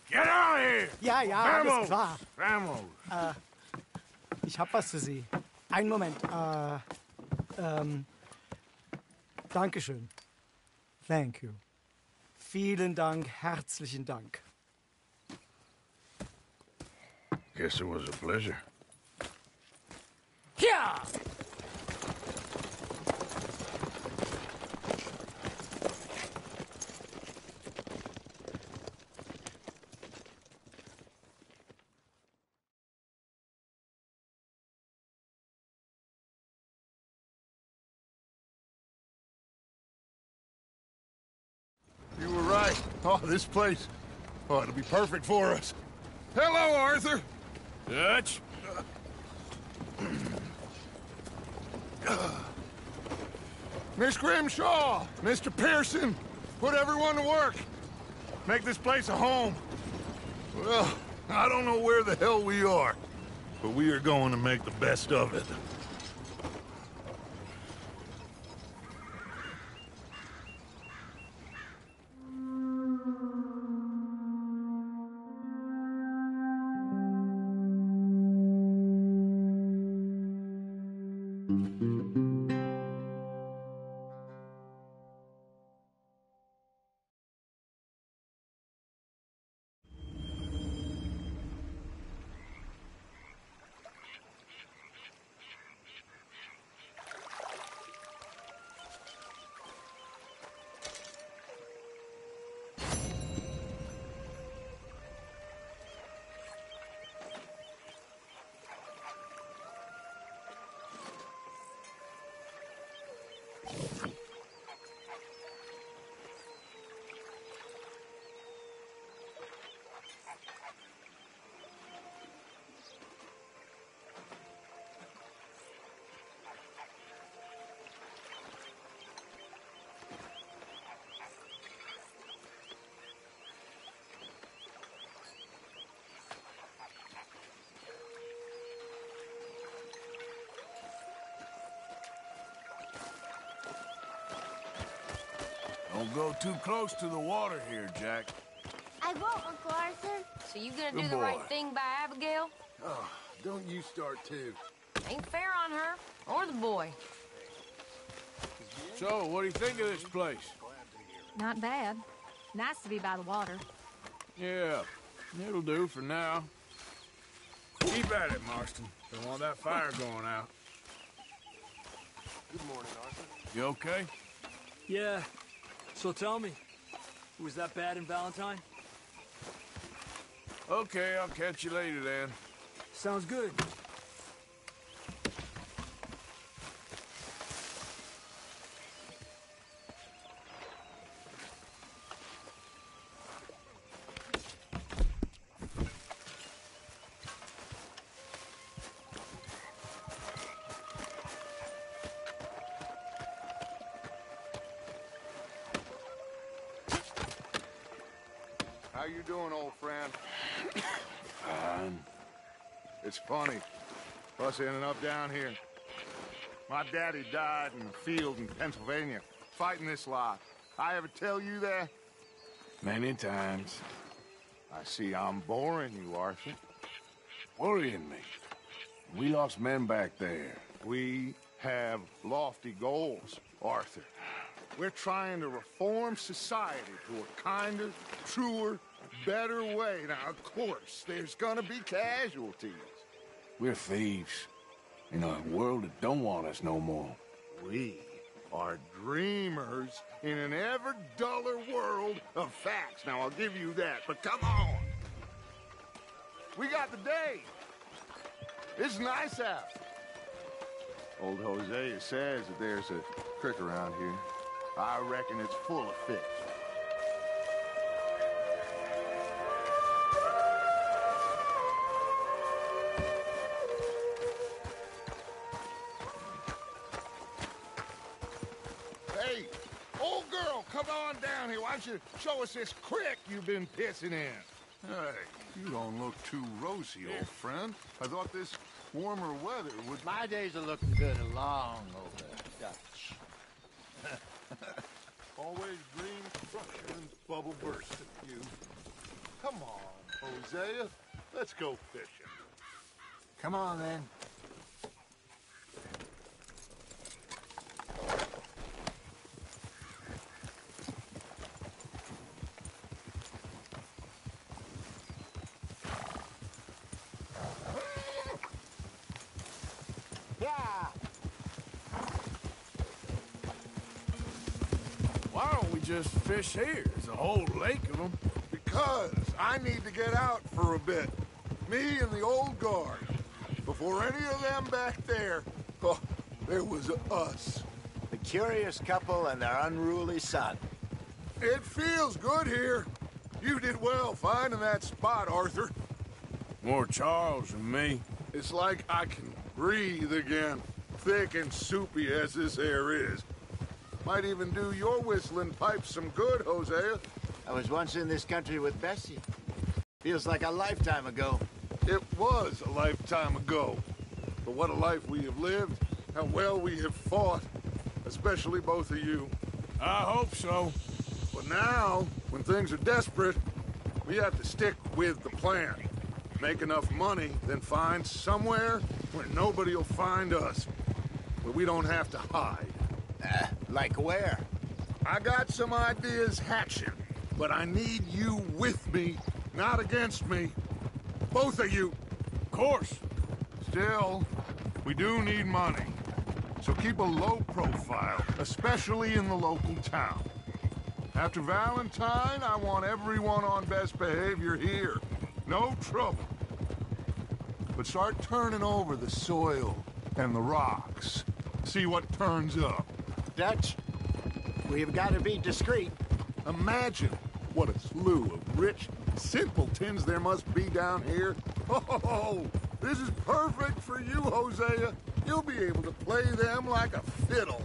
Get out of here! Ja, ja, Vamos! alles klar. Vamos! Ich hab was für Sie. Einen Moment. Dankeschön. Thank you. Vielen Dank, herzlichen Dank. Guess it was a pleasure. Ja! You were right. Oh, this place. Oh, it'll be perfect for us. Hello, Arthur. Dutch? Miss Grimshaw, Mr. Pearson, put everyone to work. Make this place a home. Well, I don't know where the hell we are, but we are going to make the best of it. Don't go too close to the water here, Jack. I won't, Uncle Arthur. So you gonna Good do the right boy. thing by Abigail? Oh, don't you start too. Ain't fair on her or the boy. So, what do you think of this place? Not bad. Nice to be by the water. Yeah, it'll do for now. Keep at it, Marston. Don't want that fire going out. Good morning, Arthur. You okay? Yeah. So tell me, was that bad in Valentine? Okay, I'll catch you later then. Sounds good. How you doing, old friend? Fine. It's funny, us ending up down here. My daddy died in the field in Pennsylvania, fighting this lot. I ever tell you that? Many times. I see I'm boring you, Arthur. Worrying me. We lost men back there. We have lofty goals, Arthur. We're trying to reform society to a kinder, truer, better way. Now, of course, there's gonna be casualties. We're thieves. In a world that don't want us no more. We are dreamers in an ever duller world of facts. Now, I'll give you that, but come on. We got the day. It's nice out. Old Hosea says that there's a creek around here. I reckon it's full of fish. Hey, old girl, come on down here. Why don't you show us this creek you've been pissing in? Hey, you don't look too rosy, old friend. I thought this warmer weather would... My days are looking good along over Dutch. Always green crusher and bubble bursting, you. Come on, Hosea. Let's go fishing. Come on, then. Why don't we just fish here? There's a whole lake of them. Because I need to get out for a bit. Me and the old guard. Before any of them back there, oh, there was us. The curious couple and their unruly son. It feels good here. You did well finding that spot, Arthur. More Charles than me. It's like I can breathe again, thick and soupy as this air is. Might even do your whistling pipes some good, Hosea. I was once in this country with Bessie. Feels like a lifetime ago. It was a lifetime ago. But what a life we have lived, how well we have fought, especially both of you. I hope so. But now, when things are desperate, we have to stick with the plan. Make enough money, then find somewhere where nobody will find us. Where we don't have to hide. Like where? I got some ideas hatching, but I need you with me, not against me. Both of you. Of course. Still, we do need money. So keep a low profile, especially in the local town. After Valentine, I want everyone on best behavior here. No trouble. But start turning over the soil and the rocks. See what turns up. Dutch, we've got to be discreet. Imagine what a slew of rich simpletons there must be down here. Oh, this is perfect for you, Hosea. You'll be able to play them like a fiddle.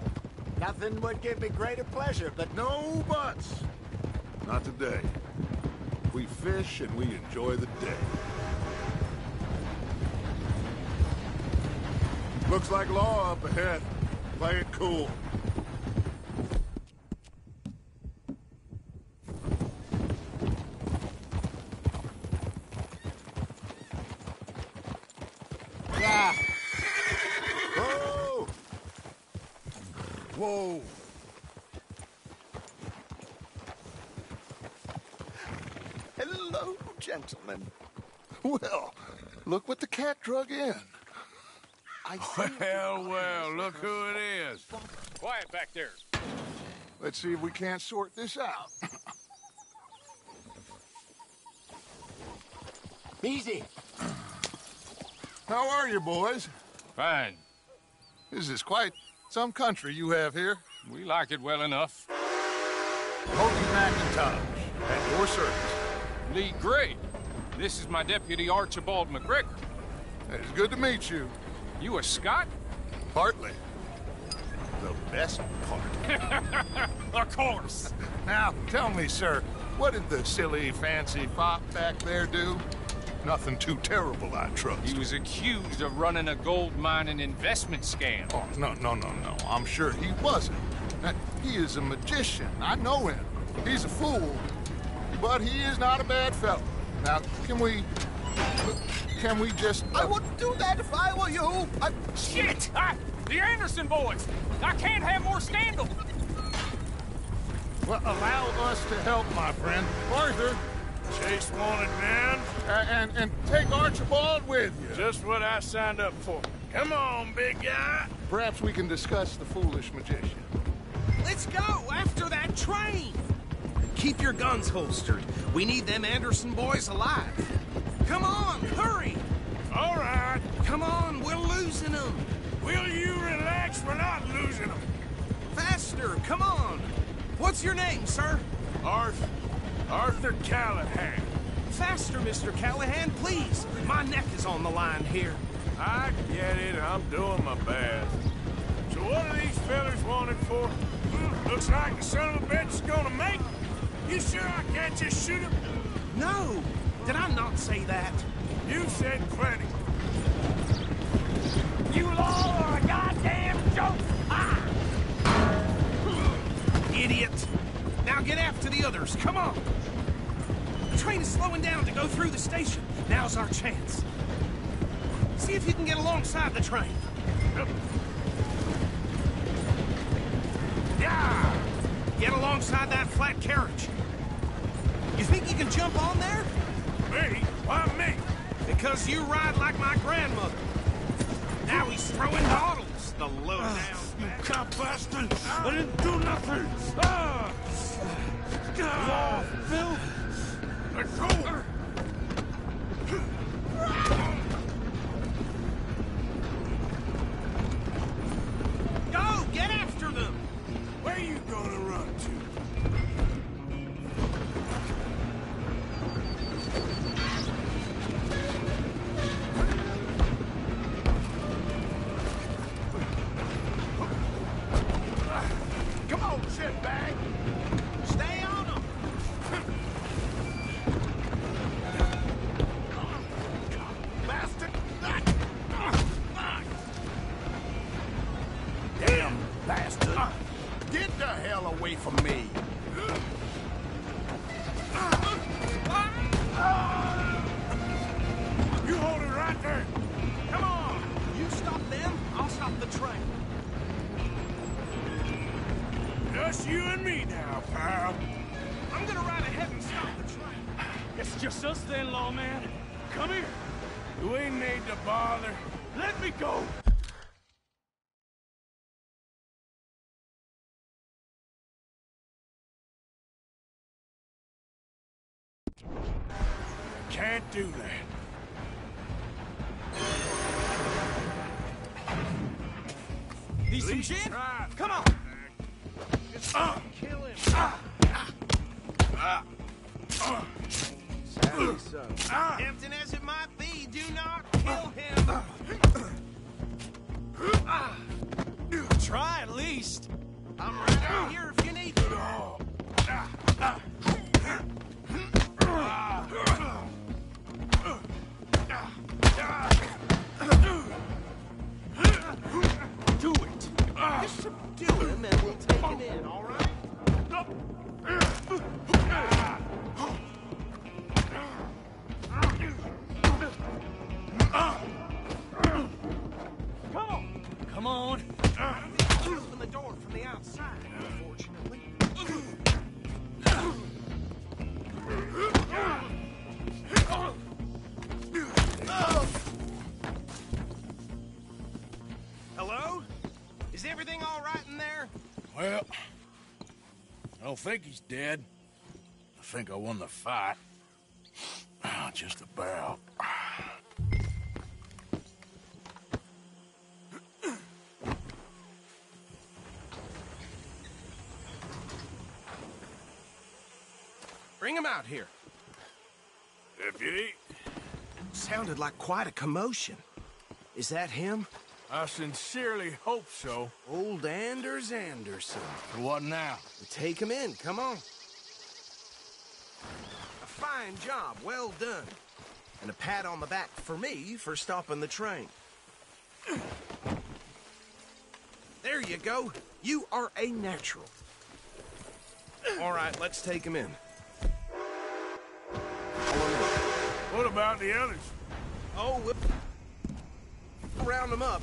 Nothing would give me greater pleasure, but... No buts. Not today. We fish and we enjoy the day. Looks like law up ahead. Play it cool. Yeah. Whoa! Whoa! Hello, gentlemen. Well, look what the cat drug in. Well, look who it is. Quiet back there. Let's see if we can't sort this out. Easy. How are you, boys? Fine. This is quite some country you have here. We like it well enough. Cody McIntosh, at your service. Lee Gray. This is my deputy, Archibald McGregor. It's good to meet you. You a Scot? Partly. The best part. Of course. Now, tell me, sir, what did the silly, fancy fop back there do? Nothing too terrible, I trust. He was accused of running a gold mining investment scam. Oh, no. I'm sure he wasn't. He is a magician. I know him. He's a fool, but he is not a bad fellow. Now, can we just... I wouldn't do that if I were you. Shit! The Anderson boys! I can't have more scandal! Well, allow us to help, my friend. Arthur, Chase wanted man. And take Archibald with you. Just what I signed up for. Come on, big guy. Perhaps we can discuss the foolish magician. Let's go after that train! Keep your guns holstered. We need them Anderson boys alive. Come on, hurry! All right. Come on, we're losing them. Will you relax? We're not losing them. Faster, come on. What's your name, sir? Arthur Callahan. Faster, Mr. Callahan, please. My neck is on the line here. I get it. I'm doing my best. So what are these fellas wanted for? Looks like the son of a bitch is gonna make it. You sure I can't just shoot him? No. Did I not say that? You said plenty. You all are a goddamn joke! Idiot. Now get after the others, come on. The train is slowing down to go through the station. Now's our chance. See if you can get alongside the train. Yeah! Get alongside that flat carriage. You think you can jump on there? Me? Why me? Because you ride like my grandmother. Now he's throwing bottles, the low-down You cop bastard! I didn't do nothing! Phil! Let go! Go! Get after them! Where you gonna run to? Come on, shitbag! Stay on them! Bastard! Damn bastard! Get the hell away from me! You hold it right there! Come on! You stop them, I'll stop the train. Just you and me now, pal. I'm gonna ride ahead and stop the train. It's just us then, lawman. Come here. You ain't need to bother. Let me go. Can't do that. Need some gin? Come on! Kill him! Sadly so. Tempting as it might be, do not kill him! Try at least. I'm right out here if you need me. Do it. Just subdue him and we'll take him in, all right? Come on. Open the door from the outside, unfortunately. Hello? Is everything all right in there? Well, I don't think he's dead. I think I won the fight. Just about. Bring him out here. Deputy? Sounded like quite a commotion. Is that him? I sincerely hope so. Old Anders Anderson. What now? Take him in, come on. A fine job, well done. And a pat on the back for me for stopping the train. There you go. You are a natural. All right, let's take him in. What about the others? Oh, we'll round them up.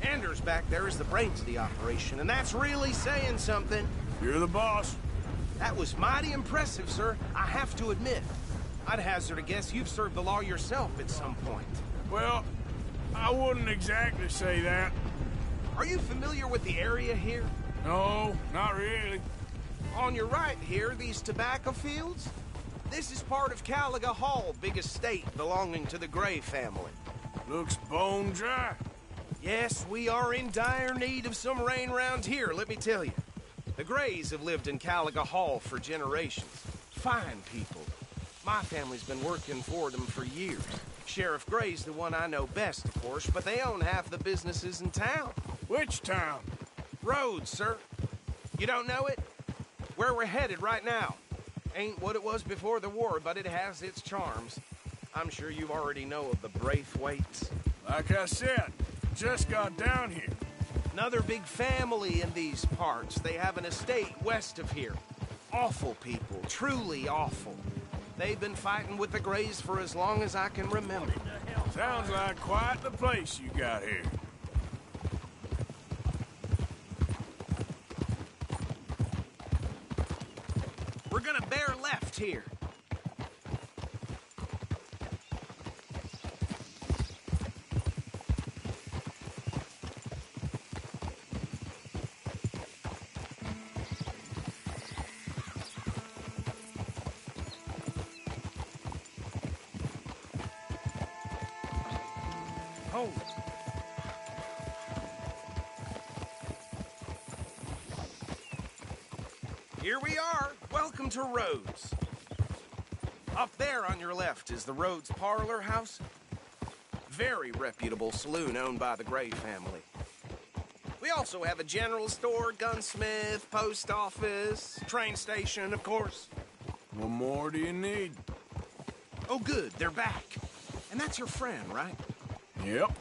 Anders back there is the brains of the operation, and that's really saying something. You're the boss. That was mighty impressive, sir. I have to admit. I'd hazard a guess you've served the law yourself at some point. Well, I wouldn't exactly say that. Are you familiar with the area here? No, not really. On your right here, these tobacco fields? This is part of Caliga Hall, big estate belonging to the Gray family. Looks bone dry. Yes, we are in dire need of some rain round here, let me tell you. The Grays have lived in Caliga Hall for generations. Fine people. My family's been working for them for years. Sheriff Gray's the one I know best, of course, but they own half the businesses in town. Which town? Rhodes, sir. You don't know it? Where we're headed right now. Ain't what it was before the war, but it has its charms. I'm sure you already know of the Braithwaites. Like I said, just got down here. Another big family in these parts. They have an estate west of here. Awful people, truly awful. They've been fighting with the Grays for as long as I can remember. Sounds like quite the place you got here. We're gonna bear left here. Oh. Here we are. Welcome to Rhodes. Up there on your left is the Rhodes Parlor House. Very reputable saloon owned by the Gray family. We also have a general store, gunsmith, post office, train station, of course. What more do you need? Oh, good. They're back. And that's your friend, right? Yep.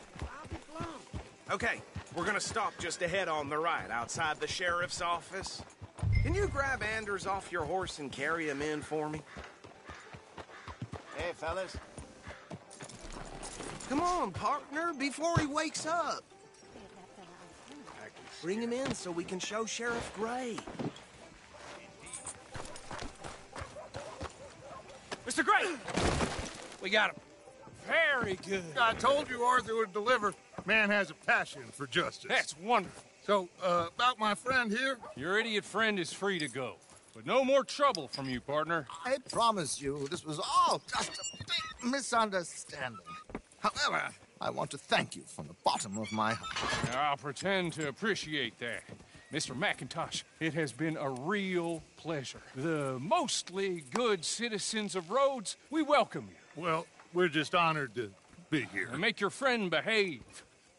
Okay, we're gonna stop just ahead on the right, outside the sheriff's office. Can you grab Anders off your horse and carry him in for me? Hey, fellas. Come on, partner, before he wakes up. Bring him in so we can show Sheriff Gray. Mr. Gray! We got him. Very good. I told you Arthur would deliver. Man has a passion for justice. That's wonderful. So, about my friend here? Your idiot friend is free to go. But no more trouble from you, partner. I promise you, this was all just a big misunderstanding. However, I want to thank you from the bottom of my heart. I'll pretend to appreciate that. Mr. McIntosh, it has been a real pleasure. The mostly good citizens of Rhodes, we welcome you. Well, we're just honored to be here. And make your friend behave.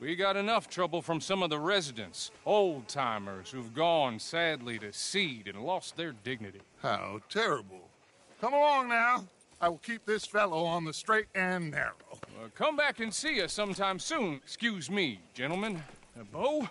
We got enough trouble from some of the residents, old-timers who've gone, sadly, to seed and lost their dignity. How terrible. Come along now. I will keep this fellow on the straight and narrow. Come back and see us sometime soon. Excuse me, gentlemen. Bo,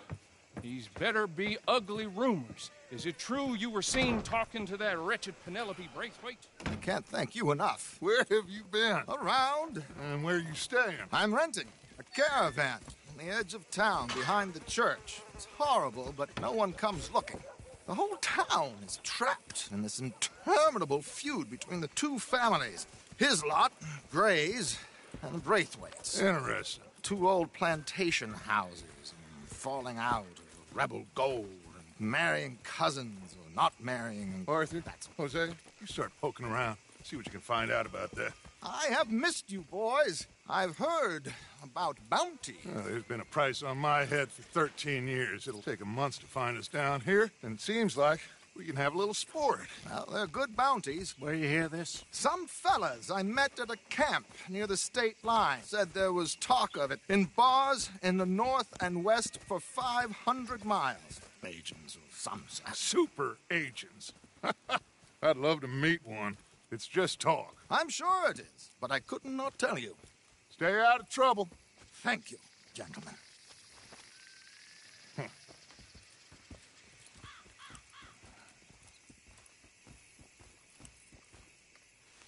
these better be ugly rumors. Is it true you were seen talking to that wretched Penelope Braithwaite? I can't thank you enough. Where have you been? Around. And where are you staying? I'm renting a caravan on the edge of town behind the church. It's horrible, but no one comes looking. The whole town is trapped in this interminable feud between the two families. His lot, Gray's, and the Braithwaites. Interesting. Two old plantation houses, falling out, rebel gold, and marrying cousins or not marrying. Arthur, Jose, you start poking around. See what you can find out about that. I have missed you, boys. I've heard about bounty. There's been a price on my head for 13 years. It'll take a month to find us down here, and it seems like we can have a little sport. Well, they're good bounties. Where you hear this? Some fellas I met at a camp near the state line said there was talk of it in bars in the north and west for 500 miles. Agents of some sort. Super agents. I'd love to meet one. It's just talk. I'm sure it is, but I couldn't not tell you. Stay out of trouble. Thank you, gentlemen.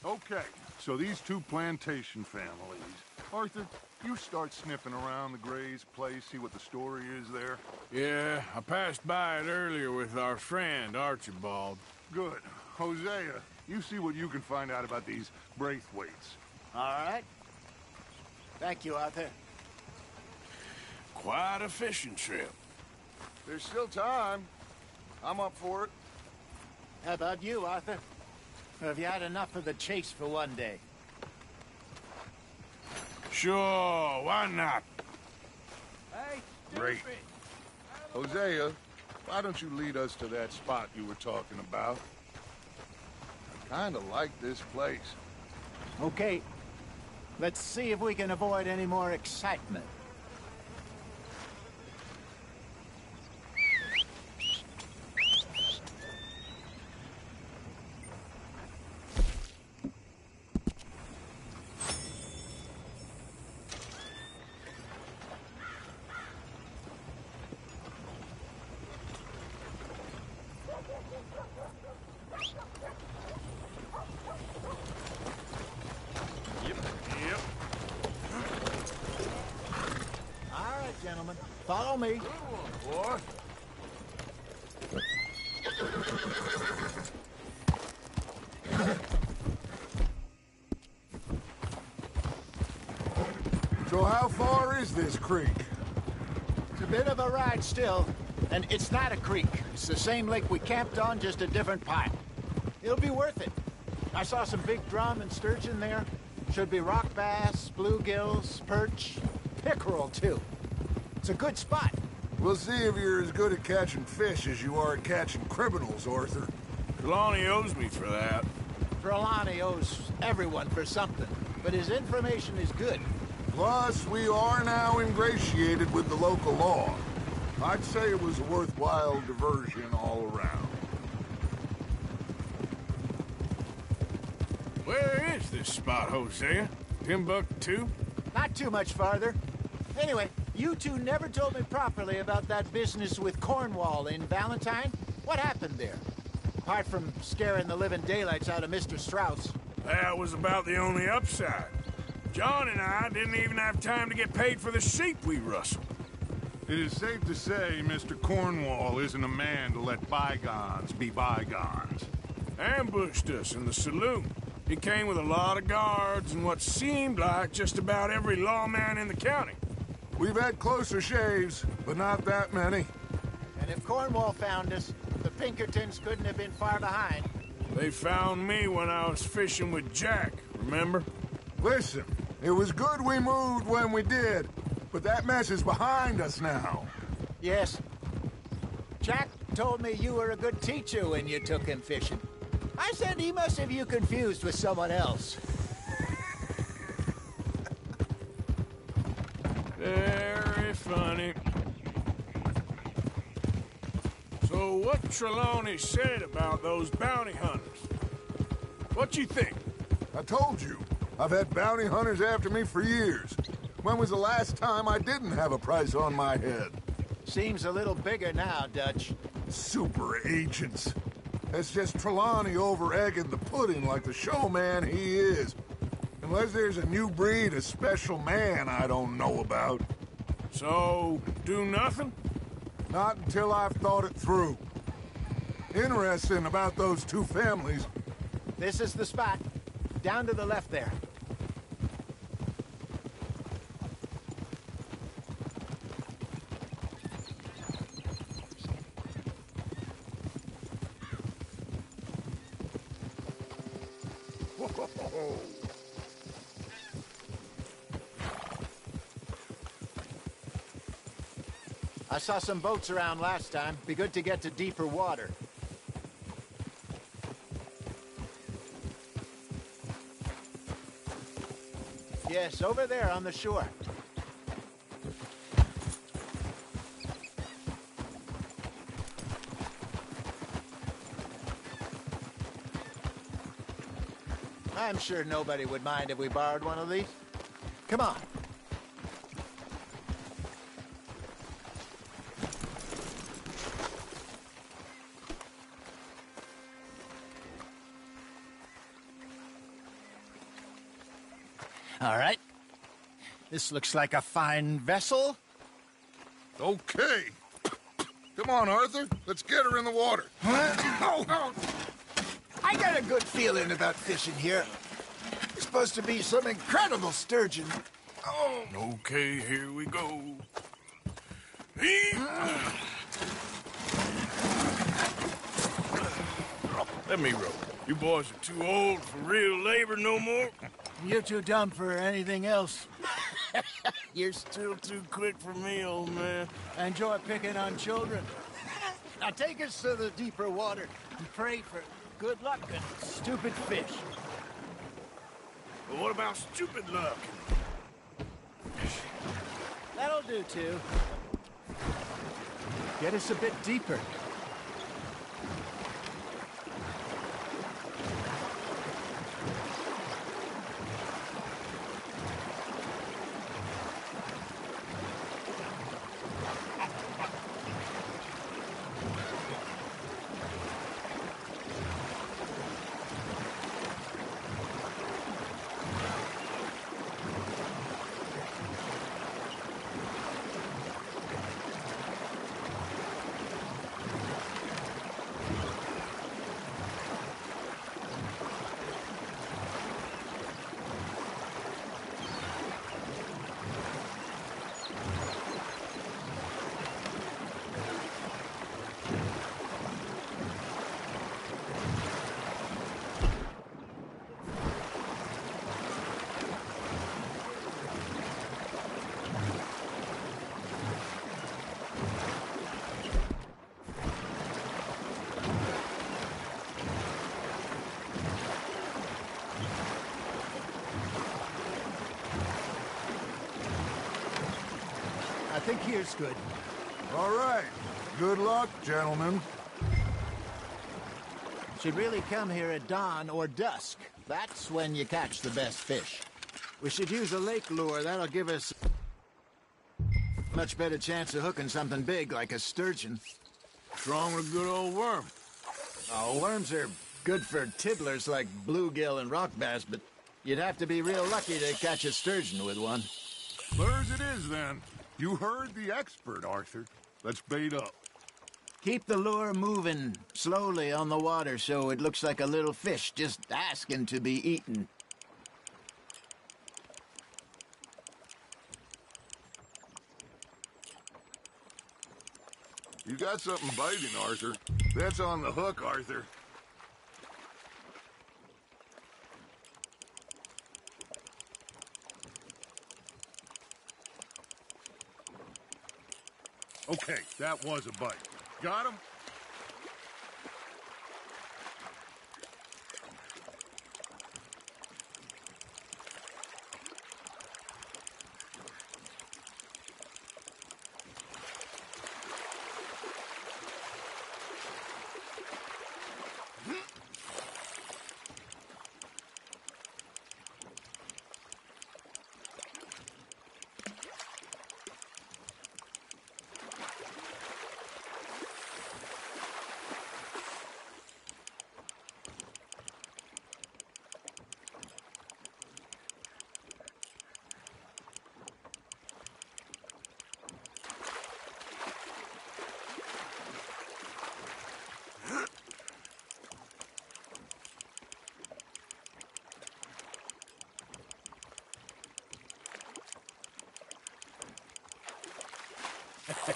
Okay, so these two plantation families. Arthur, you start sniffing around the Gray's place, see what the story is there. Yeah, I passed by it earlier with our friend, Archibald. Good. Hosea, you see what you can find out about these Braithwaites. All right. Thank you, Arthur. Quite a fishing trip. There's still time. I'm up for it. How about you, Arthur? Or have you had enough of the chase for one day? Sure, why not? Hey, Great. Hosea, why don't you lead us to that spot you were talking about? I kind of like this place. Okay. Let's see if we can avoid any more excitement. Gentlemen, follow me. Good one, boy. So how far is this creek? It's a bit of a ride still, and it's not a creek. It's the same lake we camped on, just a different part. It'll be worth it. I saw some big drum and sturgeon there. Should be rock bass, bluegills, perch, pickerel too. It's a good spot. We'll see if you're as good at catching fish as you are at catching criminals, Arthur. Trelawney owes me for that. Trelawney owes everyone for something, but his information is good. Plus, we are now ingratiated with the local law. I'd say it was a worthwhile diversion all around. Where is this spot, Hosea? Timbuktu? Not too much farther. Anyway, you two never told me properly about that business with Cornwall in Valentine. What happened there? Apart from scaring the living daylights out of Mr. Strauss. That was about the only upside. John and I didn't even have time to get paid for the sheep we rustled. It is safe to say Mr. Cornwall isn't a man to let bygones be bygones. Ambushed us in the saloon. He came with a lot of guards and what seemed like just about every lawman in the county. We've had closer shaves, but not that many. And if Cornwall found us, the Pinkertons couldn't have been far behind. They found me when I was fishing with Jack, remember? Listen, it was good we moved when we did, but that mess is behind us now. Yes. Jack told me you were a good teacher when you took him fishing. I said he must have you confused with someone else. Very funny. So what Trelawney said about those bounty hunters? What you think? I told you. I've had bounty hunters after me for years. When was the last time I didn't have a price on my head? Seems a little bigger now, Dutch. Super agents. That's just Trelawney over-egging the pudding like the showman he is. Unless there's a new breed of special man I don't know about. So, do nothing? Not until I've thought it through. Interesting about those two families. This is the spot. Down to the left there. I saw some boats around last time. Be good to get to deeper water. Yes, over there on the shore. I'm sure nobody would mind if we borrowed one of these. Come on. All right. This looks like a fine vessel. Okay. Come on, Arthur. Let's get her in the water. Oh. I got a good feeling about fishing here. It's supposed to be some incredible sturgeon. Oh. Okay, here we go. Let me row. You boys are too old for real labor no more. You're too dumb for anything else. You're still too quick for me, old man. I enjoy picking on children. Now take us to the deeper water and pray for good luck and stupid fish. But what about stupid luck? That'll do, too. Get us a bit deeper. I think here's good. All right. Good luck, gentlemen. Should really come here at dawn or dusk. That's when you catch the best fish. We should use a lake lure. That'll give us a much better chance of hooking something big like a sturgeon. What's wrong with a good old worm? Oh, worms are good for tiddlers like bluegill and rock bass, but you'd have to be real lucky to catch a sturgeon with one. Lures it is, then. You heard the expert, Arthur. Let's bait up. Keep the lure moving slowly on the water so it looks like a little fish just asking to be eaten. You got something biting, Arthur. That's on the hook, Arthur. Okay, that was a bite. Got him?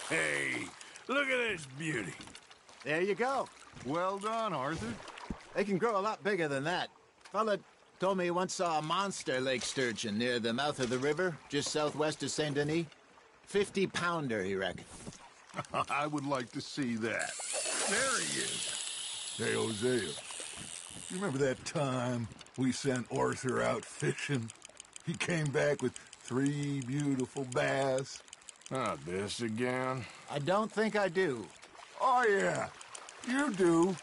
Hey, look at this beauty. There you go. Well done, Arthur. They can grow a lot bigger than that. Fella told me he once saw a monster lake sturgeon near the mouth of the river, just southwest of Saint Denis. 50-pounder, he reckoned. I would like to see that. There he is. Hey, Hosea. You remember that time we sent Arthur out fishing? He came back with 3 beautiful bass. Not this again. I don't think I do. Oh, yeah. You do.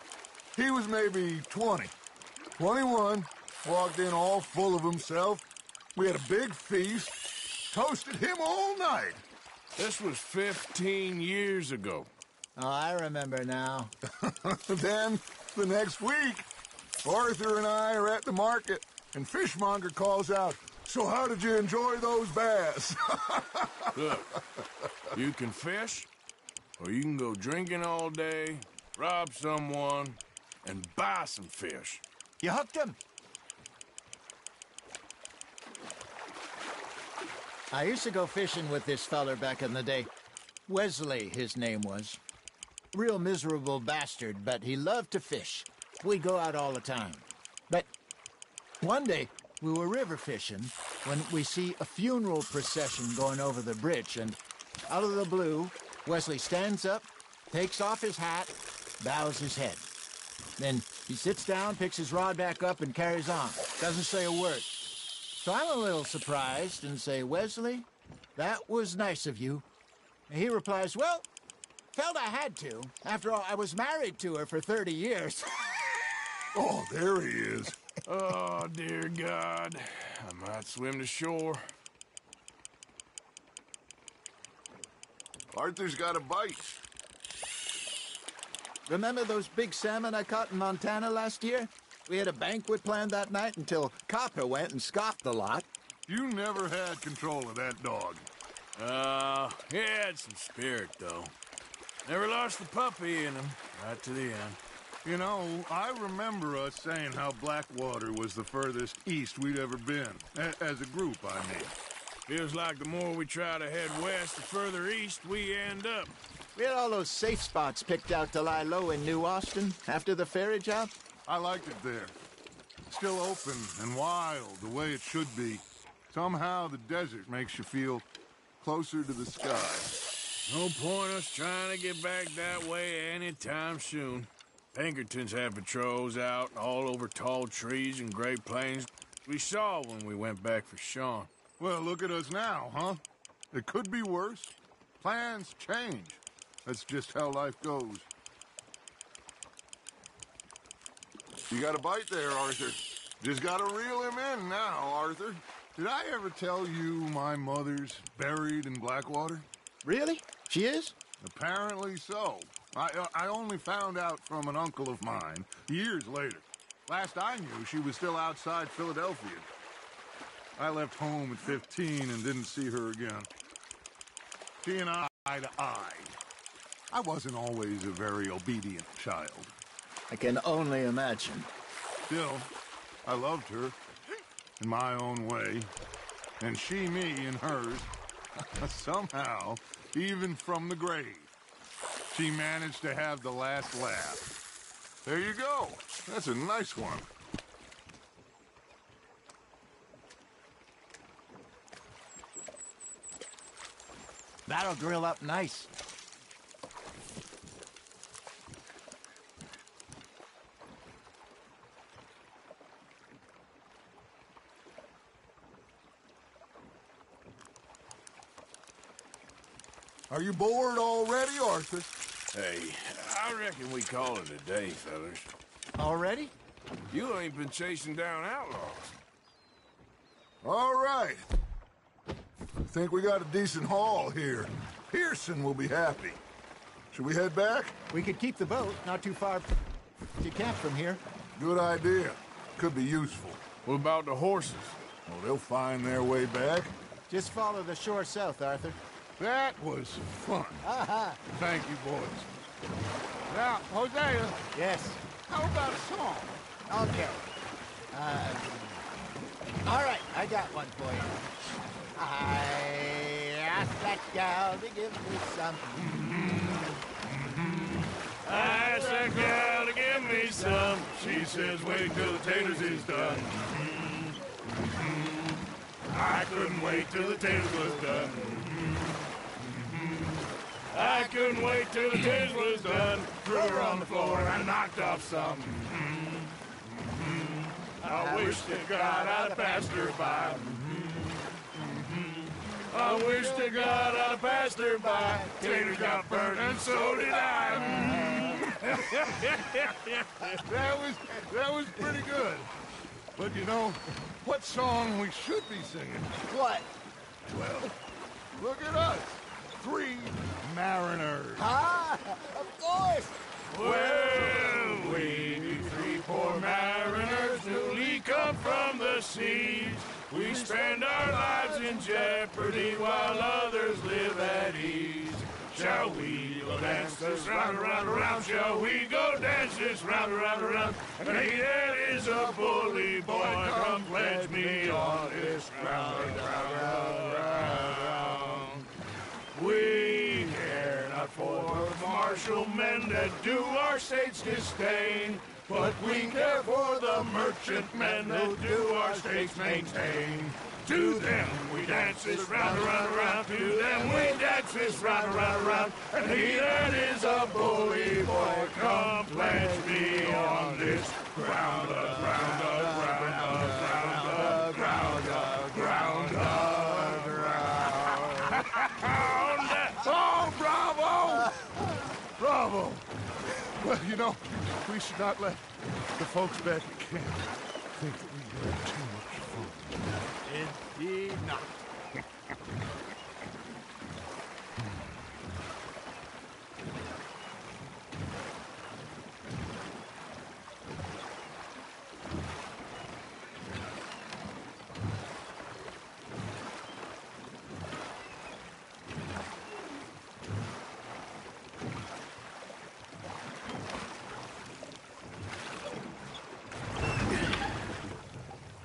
He was maybe 20. 21. Walked in all full of himself. We had a big feast. Toasted him all night. This was 15 years ago. Oh, I remember now. Then, the next week, Arthur and I are at the market, and Fishmonger calls out, "So how did you enjoy those bass?" Look, you can fish, or you can go drinking all day, rob someone, and buy some fish. You hooked him. I used to go fishing with this feller back in the day. Wesley, his name was. Real miserable bastard, but he loved to fish. We'd go out all the time. But one day, we were river fishing when we see a funeral procession going over the bridge, and out of the blue, Wesley stands up, takes off his hat, bows his head. Then he sits down, picks his rod back up, and carries on. Doesn't say a word. So I'm a little surprised and say, "Wesley, that was nice of you." And he replies, "Well, felt I had to. After all, I was married to her for 30 years. Oh, there he is. Oh, dear God. I might swim to shore. Arthur's got a bite. Remember those big salmon I caught in Montana last year? We had a banquet planned that night until Copper went and scoffed the lot. You never had control of that dog. He had some spirit, though. Never lost the puppy in him, right to the end. You know, I remember us saying how Blackwater was the furthest east we'd ever been. As a group, I mean. Feels like the more we try to head west, the further east we end up. We had all those safe spots picked out to lie low in New Austin after the ferry job. I liked it there. Still open and wild, the way it should be. Somehow the desert makes you feel closer to the sky. No point us trying to get back that way anytime soon. Pinkertons have patrols out all over tall trees and Great Plains. We saw when we went back for Sean. Well, look at us now, huh? It could be worse. Plans change. That's just how life goes. You got a bite there, Arthur. Just gotta reel him in now, Arthur. Did I ever tell you my mother's buried in Blackwater? Really? She is? Apparently so. I only found out from an uncle of mine years later. Last I knew, she was still outside Philadelphia. I left home at 15 and didn't see her again. She and I, eye to eye. I wasn't always a very obedient child. I can only imagine. Still, I loved her in my own way, and she me in hers. Somehow, even from the grave, she managed to have the last laugh. There you go. That's a nice one. That'll grill up nice. Are you bored already, Arthur? Hey, I reckon we call it a day, fellas. Already? You ain't been chasing down outlaws. All right. I think we got a decent haul here. Pearson will be happy. Should we head back? We could keep the boat not too far to camp from here. Good idea. Could be useful. What about the horses? Well, they'll find their way back. Just follow the shore south, Arthur. That was fun. Aha. Thank you, boys. Now, Hosea, Yes. how about a song? Okay. All right, I got one for you. I asked that gal to give me some. I asked that gal to give me some. She says, wait till the taters is done. I couldn't wait till the taters was done. I couldn't wait till the taters was done. Threw her on the floor and knocked off some. I wish to God I'd passed her by. I wish to God I'd passed her by. Taters got burnt and so did I. That was pretty good. But you know, what song we should be singing? What? Well, look at us. 3 mariners. Ah, of course. Well, we be 3 poor mariners, newly come from the seas. We spend our lives in jeopardy while others live at ease. Shall we go dance this round, around, around? Shall we go dance this round, around, around? And he that is a bully boy, come pledge me on this ground, round. We care not for the martial men that do our states disdain, but we care for the merchant men that do our states maintain. To them we dance this round, around, around. To them we dance this round, around, around. And he that is a bully boy, come pledge me on this ground, ground, ground, ground, ground, ground, ground. Oh, bravo! Bravo! Well, you know, we should not let the folks back at camp think that we had too much fun. Indeed not.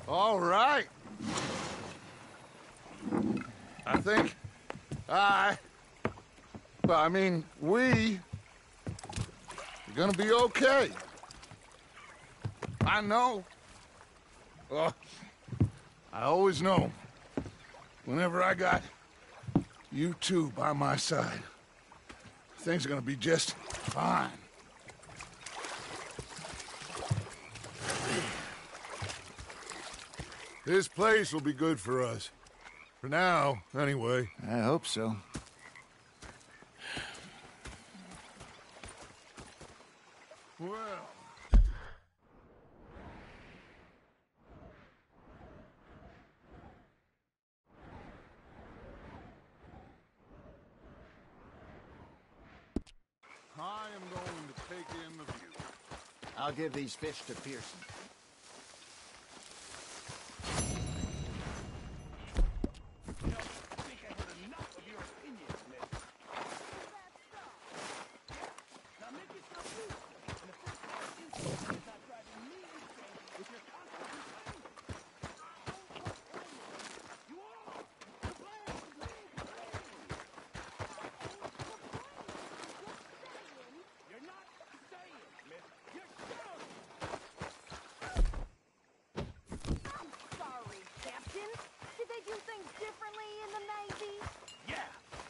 All right. I think we are gonna be okay. I know. I always know. Whenever I got you two by my side, things are gonna be just fine. This place will be good for us. For now, anyway. I hope so. Well... I am going to take in the view. I'll give these fish to Pearson.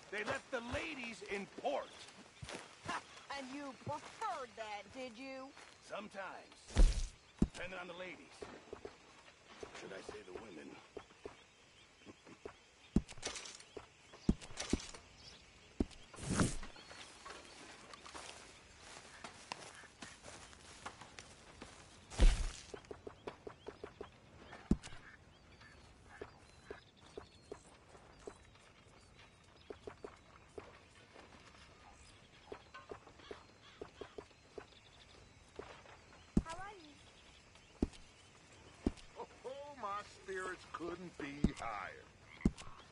They left the ladies in port. And you preferred that, did you? Sometimes. Depending on the ladies. Should I say the women? My spirits couldn't be higher.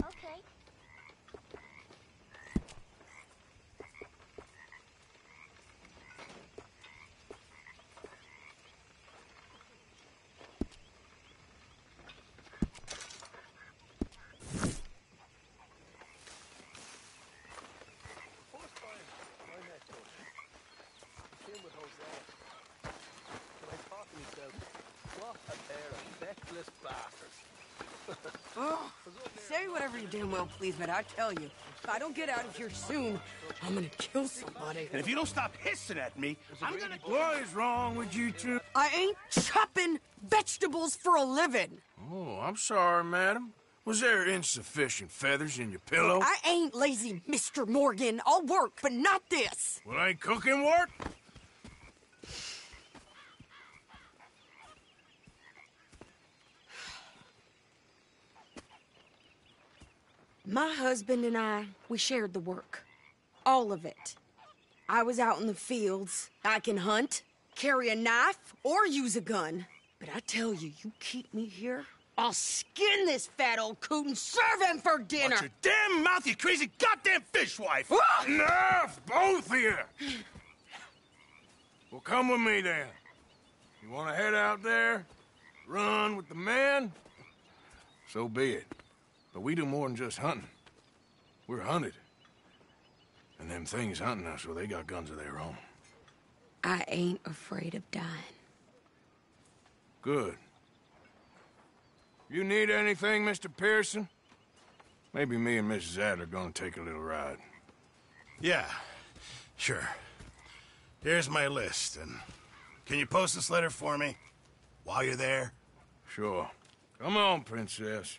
Okay. Oh, say whatever you damn well please, but I tell you, if I don't get out of here soon, I'm gonna kill somebody. And if you don't stop hissing at me, I'm gonna... What is wrong with you two? I ain't chopping vegetables for a living. Oh, I'm sorry, madam. Was there insufficient feathers in your pillow? I ain't lazy, Mr. Morgan. I'll work, but not this. Well, ain't cooking work? My husband and I, we shared the work. All of it. I was out in the fields. I can hunt, carry a knife, or use a gun. But I tell you, you keep me here, I'll skin this fat old coot and serve him for dinner. Watch your damn mouth, you crazy goddamn fishwife! Ah! Enough, both of you! Well, come with me then. You want to head out there, run with the men? So be it. But we do more than just hunting. We're hunted. And them things hunting us, well, they got guns of their own. I ain't afraid of dying. Good. You need anything, Mr. Pearson? Maybe me and Mrs. Adler are gonna take a little ride. Yeah, sure. Here's my list, and can you post this letter for me while you're there? Sure. Come on, Princess.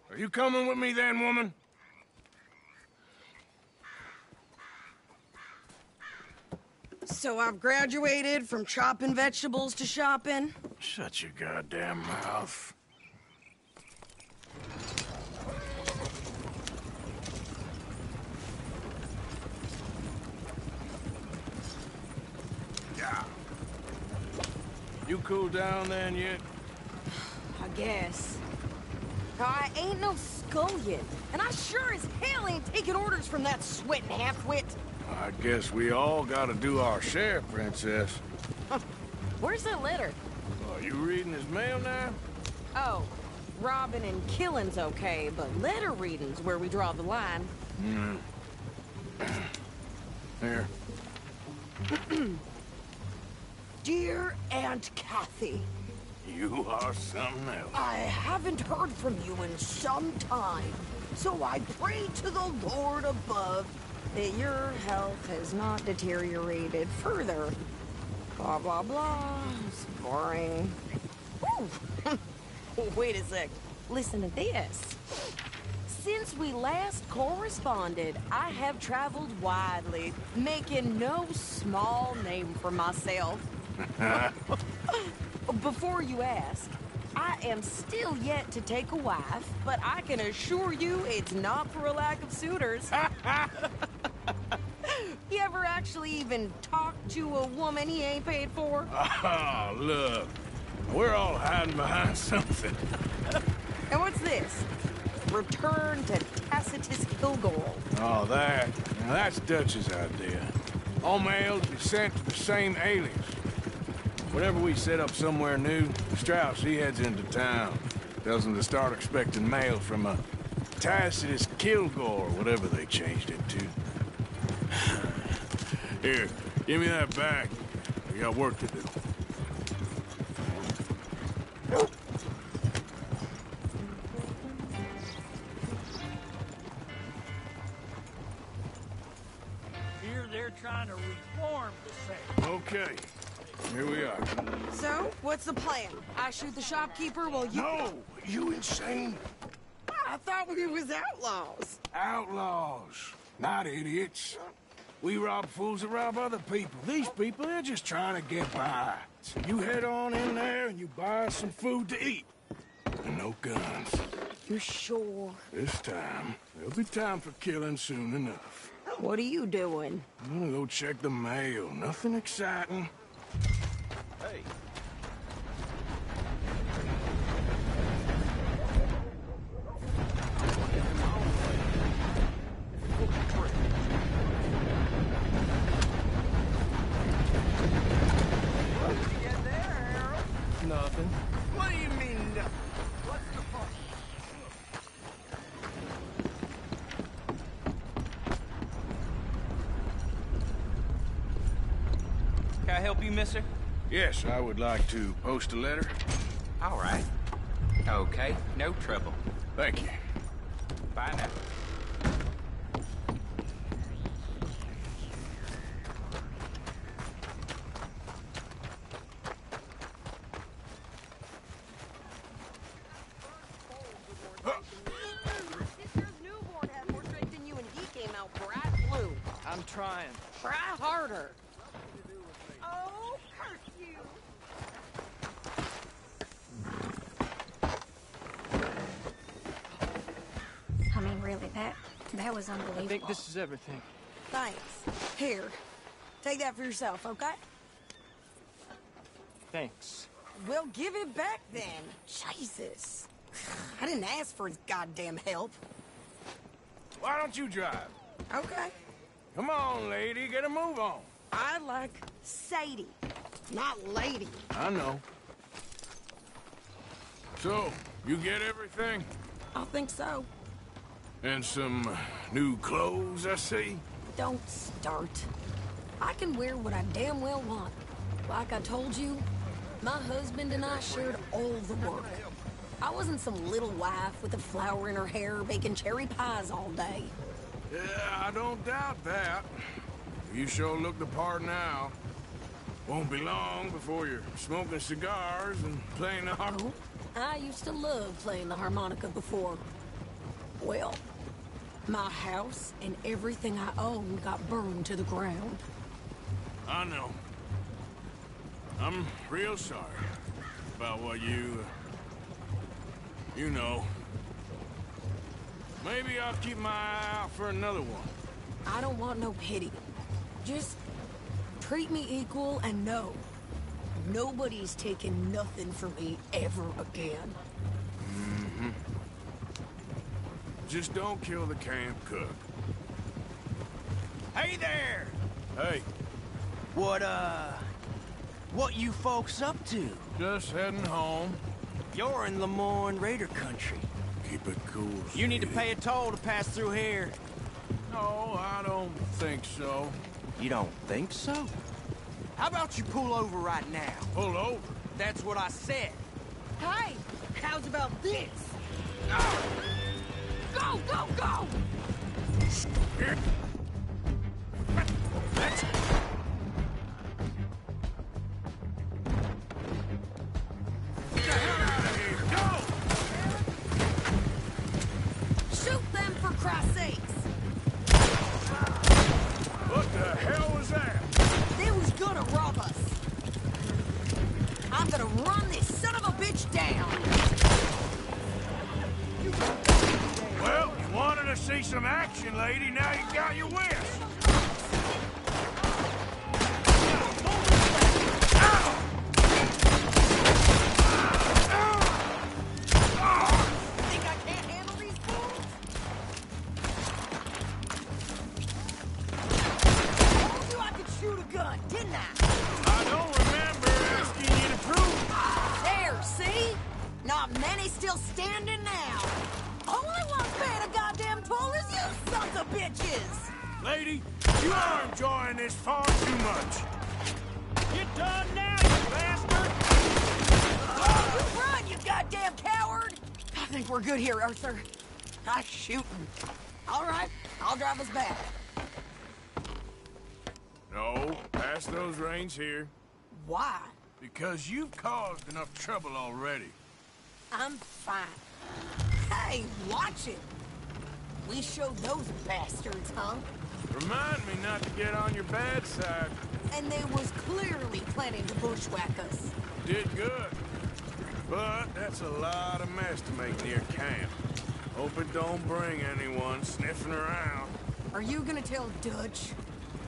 Are you coming with me then, woman? So I've graduated from chopping vegetables to shopping? Shut your goddamn mouth. Yeah. You cool down then yet? I guess. I ain't no scullion, and I sure as hell ain't taking orders from that sweating half-wit. I guess we all gotta do our share, Princess. Where's that letter? Are you reading his mail now? Oh, robbing and killing's okay, but letter reading's where we draw the line. Here. Dear Aunt Kathy, You are something else. I haven't heard from you in some time, so I pray to the Lord above that your health has not deteriorated further. Blah, blah, blah. It's boring. Ooh. Wait a sec. Listen to this. Since we last corresponded, I have traveled widely, making no small name for myself. Before you ask, I am still yet to take a wife, but I can assure you it's not for a lack of suitors. You ever actually even talked to a woman he ain't paid for? Oh, look. We're all hiding behind something. And what's this? Return to Tacitus Kilgore. Oh, that. Now, that's Dutch's idea. All mail to be sent to the same alias. Whenever we set up somewhere new, Strauss, he heads into town. Tells them to start expecting mail from a Tacitus Kilgore, or whatever they changed it to. Here, give me that bag. We got work to do. Here they're trying to reform the sect. Okay, here we are. So, what's the plan? I shoot the shopkeeper while you... No! You insane? I thought we was outlaws. Outlaws, not idiots. We rob fools that rob other people. These people, they're just trying to get by. So you head on in there and you buy some food to eat. And no guns. You sure? This time, there'll be time for killing soon enough. What are you doing? I'm gonna go check the mail. Nothing exciting. Hey. Nothing. What do you mean, nothing? What's the fuss? Can I help you, mister? Yes, I would like to post a letter. All right. Okay, no trouble. Thank you. Bye now. Sister's newborn had more strength than you and he came out bright blue. I'm trying. Try harder. Oh, curse you. really, that was unbelievable. I think this is everything. Thanks. Here, take that for yourself, okay? Thanks. We'll give it back then. Jesus. I didn't ask for his goddamn help. Why don't you drive? Okay. Come on, lady, get a move on. I like Sadie, not lady. I know. So, you get everything? I think so. And some new clothes, I see? Don't start. I can wear what I damn well want. Like I told you, my husband and I shared all the work. I wasn't some little wife with a flower in her hair baking cherry pies all day. Yeah, I don't doubt that. You sure look the part now. Won't be long before you're smoking cigars and playing the harp. Oh, I used to love playing the harmonica before. Well, my house and everything I own got burned to the ground. I know. I'm real sorry about what you know. Maybe I'll keep my eye out for another one. I don't want no pity. Just treat me equal and know nobody's taking nothing from me ever again. Mm-hmm. Just don't kill the camp cook. Hey there! Hey. What you folks up to? Just heading home. You're in Lemoyne Raider country. Keep it cool. You need to pay a toll to pass through here. No, I don't think so. You don't think so? How about you pull over right now? Pull over? That's what I said. Hey, how's about this? Go, go, go! Let's... Shoot them for Christ's sakes! What the hell was that? They was gonna rob us. I'm gonna run this son of a bitch down. Well, you wanted to see some action, lady. Now you got your wish. Think I can't handle these fools? I told you I could shoot a gun, didn't I? I don't remember asking you to prove. There, see? Not many still standing now. Only one's paying a goddamn toll is you sons of bitches! Lady, you are enjoying this far too much. Get done now, you bastard! Oh, you run, you goddamn coward! I think we're good here, Arthur. I'm shooting. All right, I'll drive us back. No, pass those reins here. Why? Because you've caused enough trouble already. I'm fine. Hey, watch it. We showed those bastards, huh? Remind me not to get on your bad side. And they was clearly planning to bushwhack us. Did good. But that's a lot of mess to make near camp. Hope it don't bring anyone sniffing around. Are you gonna tell Dutch?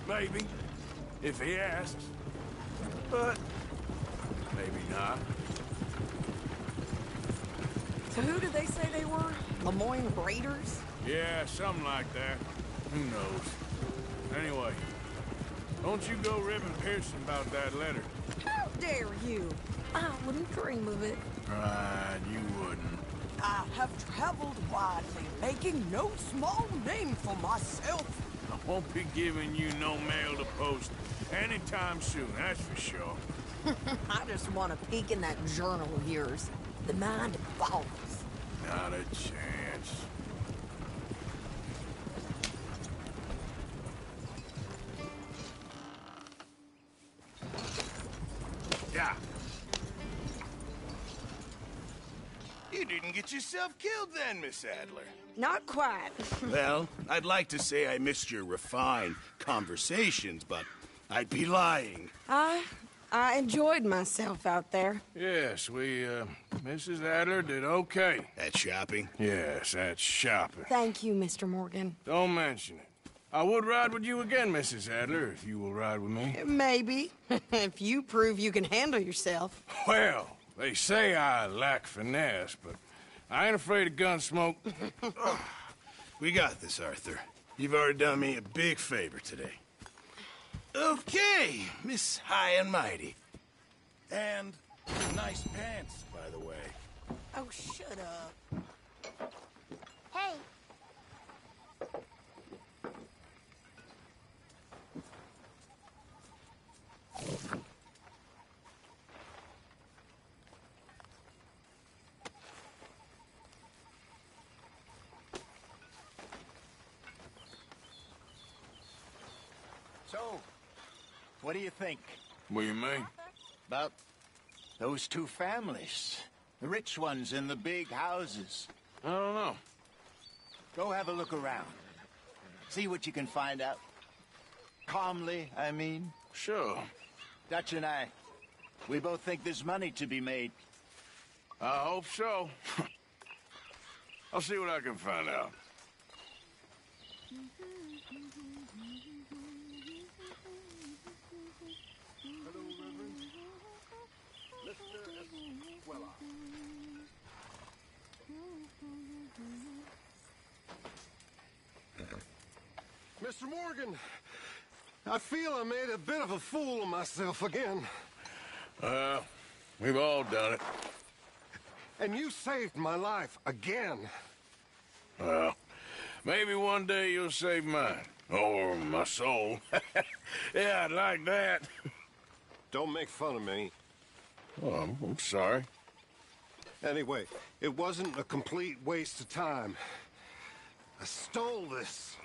Maybe, if he asks. But maybe not. So who did they say they were? Lemoyne Raiders? Yeah, something like that. Who knows? Anyway, don't you go ribbing Pearson about that letter. How dare you? I wouldn't dream of it. Right, you wouldn't. I have traveled widely, making no small name for myself. I won't be giving you no mail to post anytime soon, that's for sure. I just want to peek in that journal of yours. The mind boggles. Not a chance. Yeah. You didn't get yourself killed then, Miss Adler. Not quite. Well, I'd like to say I missed your refined conversations, but I'd be lying. I I enjoyed myself out there. Yes, Mrs. Adler did okay. That shopping? Yes, that's shopping. Thank you, Mr. Morgan. Don't mention it. I would ride with you again, Mrs. Adler, if you will ride with me. Maybe. If you prove you can handle yourself. Well, they say I lack finesse, but I ain't afraid of gun smoke. We got this, Arthur. You've already done me a big favor today. Okay, Miss High and Mighty. And nice pants, by the way. Oh, shut up. Hey. So, what do you think? What do you mean? About those two families. The rich ones in the big houses. I don't know. Go have a look around. See what you can find out. Calmly, I mean. Sure. Dutch and I, we both think there's money to be made. I hope so. I'll see what I can find out. Mr. Morgan, I feel I made a bit of a fool of myself again. We've all done it. And you saved my life again. Well, maybe one day you'll save mine. Or my soul. Yeah, I'd like that. Don't make fun of me. Oh, I'm sorry. Anyway, it wasn't a complete waste of time. I stole this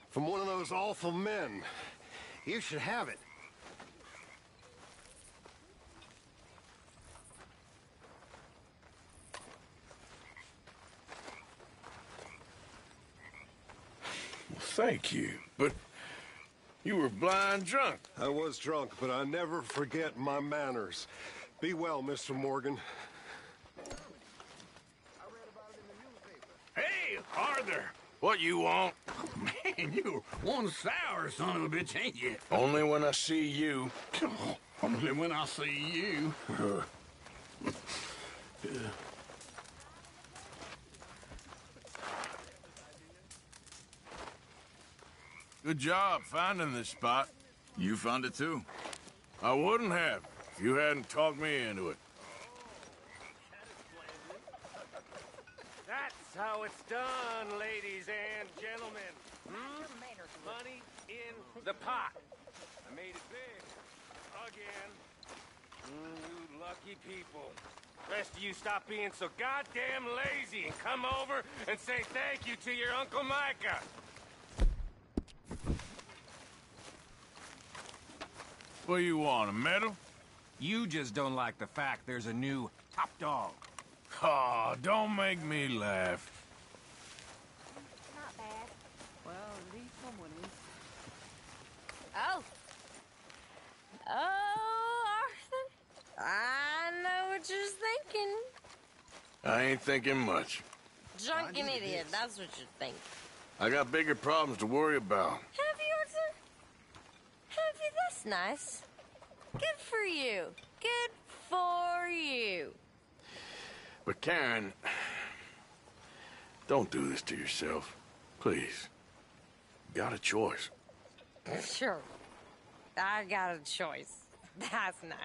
from one of those awful men. You should have it. Thank you, but you were blind drunk. I was drunk, but I never forget my manners. Be well, Mr. Morgan. Hey, Arthur! What you want? Man, you're one sour son of a bitch, ain't you? Only when I see you. Only when I see you. Good job finding this spot. You found it too. I wouldn't have if you hadn't talked me into it. That's how it's done, ladies and gentlemen. Money in the pot. I made it big. Again. You lucky people. Rest of you stop being so goddamn lazy and come over and say thank you to your Uncle Micah. What do you want, a medal? You just don't like the fact there's a new top dog. Aw, don't make me laugh. Not bad. Well, at least someone is. Oh. Oh, Arthur. I know what you're thinking. I ain't thinking much. Drunken idiot, that's what you think. I got bigger problems to worry about. Have you, Arthur? Have you? That's nice. Good for you. Good for you. But Karen, don't do this to yourself. Please. You got a choice. Sure. I got a choice. That's nice.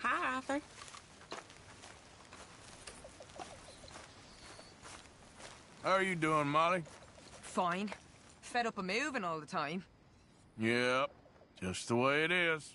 Hi, Arthur. How are you doing, Molly? Fine. Fed up of moving all the time. Yep, just the way it is.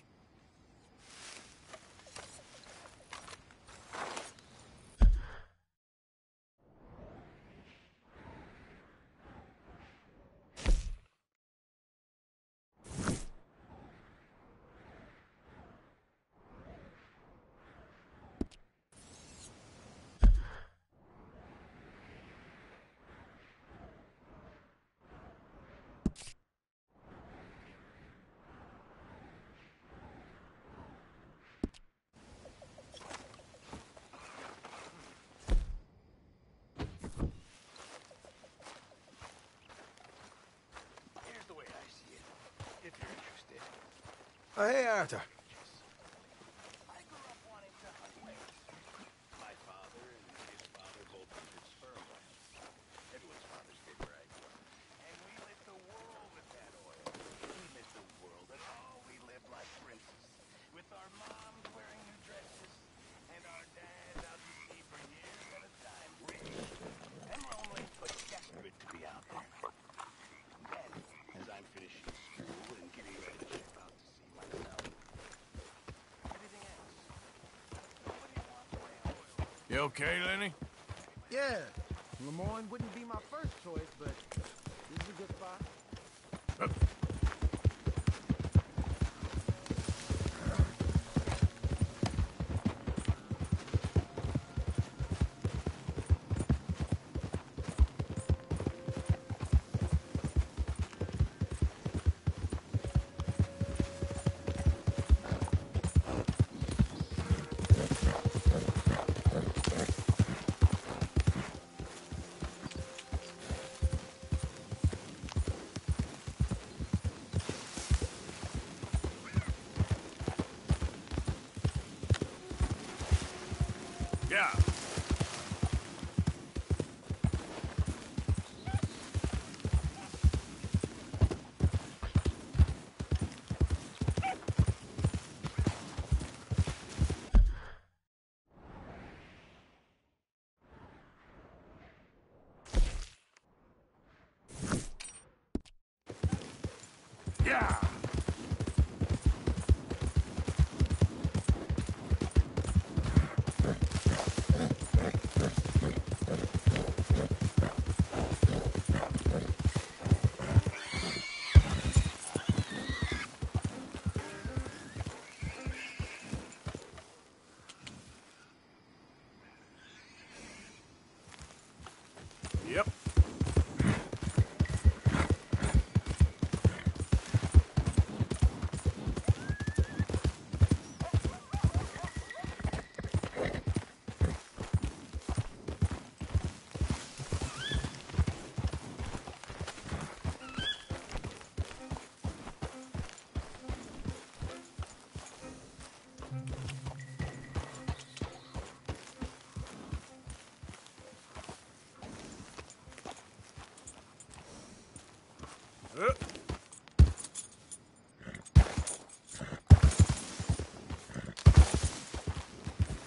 Oh, hey, Arthur. You okay, Lenny? Yeah, Lemoyne wouldn't be my first choice, but this is a good spot. Yeah. Yeah. Yep.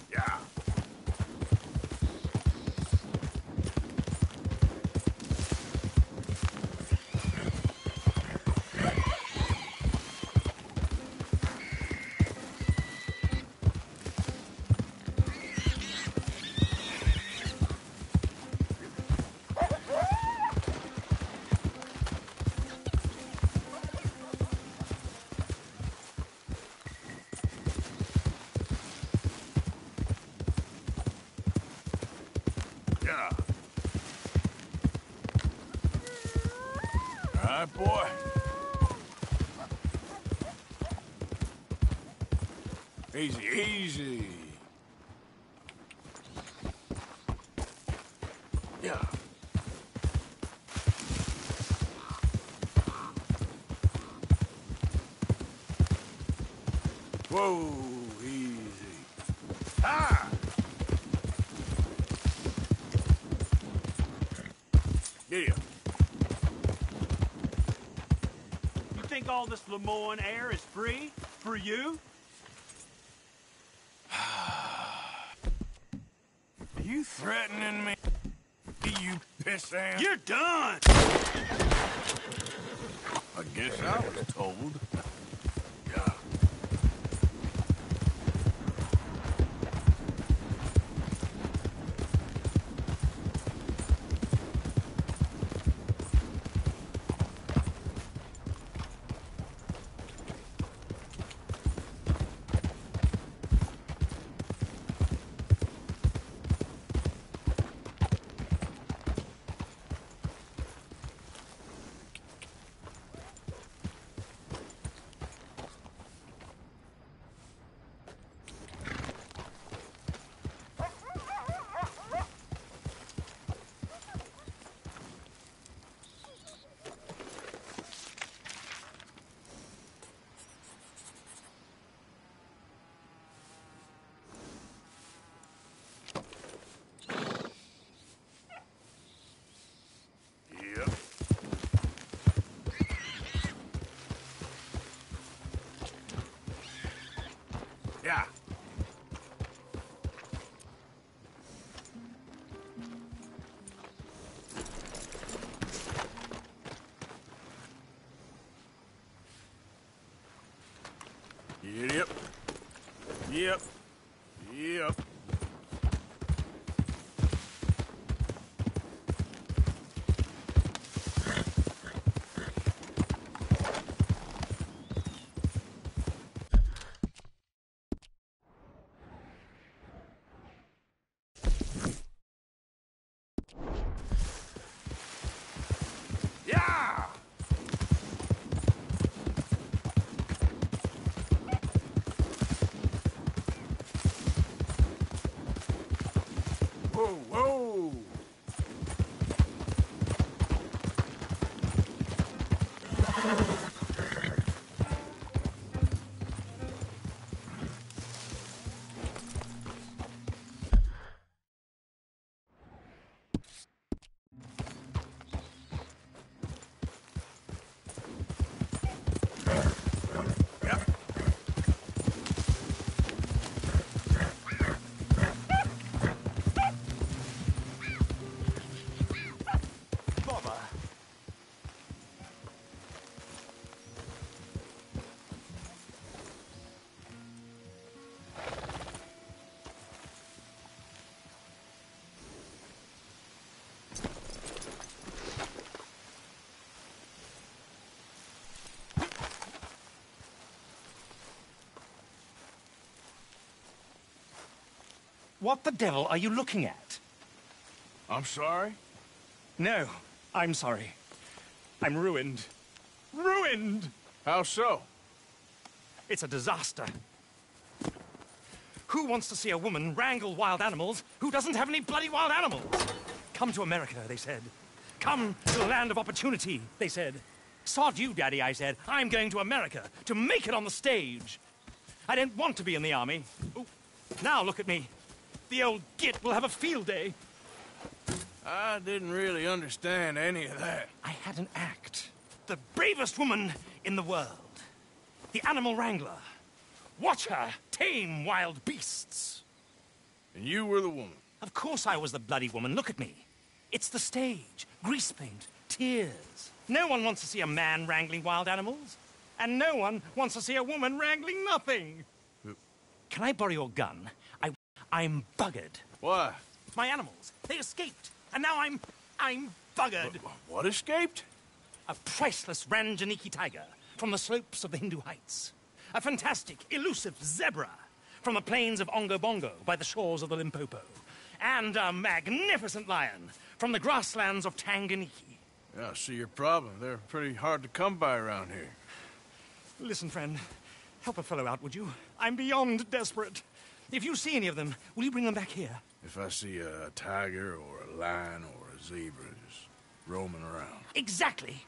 Yeah. Yeah. All right, boy. Easy, easy. Yeah. Whoa, easy. Ah! Yeah. You think all this Lemoyne air is free? For you? Are you threatening me? You pissant? You're done! I guess I was told. Yeah. Yep. Yep. Yep. Yeah! Whoa, whoa! What the devil are you looking at? I'm sorry? No, I'm sorry. I'm ruined. Ruined! How so? It's a disaster. Who wants to see a woman wrangle wild animals who doesn't have any bloody wild animals? Come to America, they said. Come to the land of opportunity, they said. Sod you, Daddy, I said. I'm going to America to make it on the stage. I don't want to be in the army. Ooh. Now look at me. The old git will have a field day. I didn't really understand any of that. I had an act. The bravest woman in the world. The animal wrangler. Watch her tame wild beasts. And you were the woman? Of course I was the bloody woman. Look at me. It's the stage. Grease paint. Tears. No one wants to see a man wrangling wild animals. And no one wants to see a woman wrangling nothing. Can I borrow your gun? I'm buggered. Why? My animals. They escaped. And now I'm buggered. What escaped? A priceless Ranjaniki tiger from the slopes of the Hindu Heights. A fantastic, elusive zebra from the plains of Ongo Bongo by the shores of the Limpopo. And a magnificent lion from the grasslands of Tanganyika. Yeah, I see your problem. They're pretty hard to come by around here. Listen, friend. Help a fellow out, would you? I'm beyond desperate. If you see any of them, will you bring them back here? If I see a tiger or a lion or a zebra just roaming around. Exactly.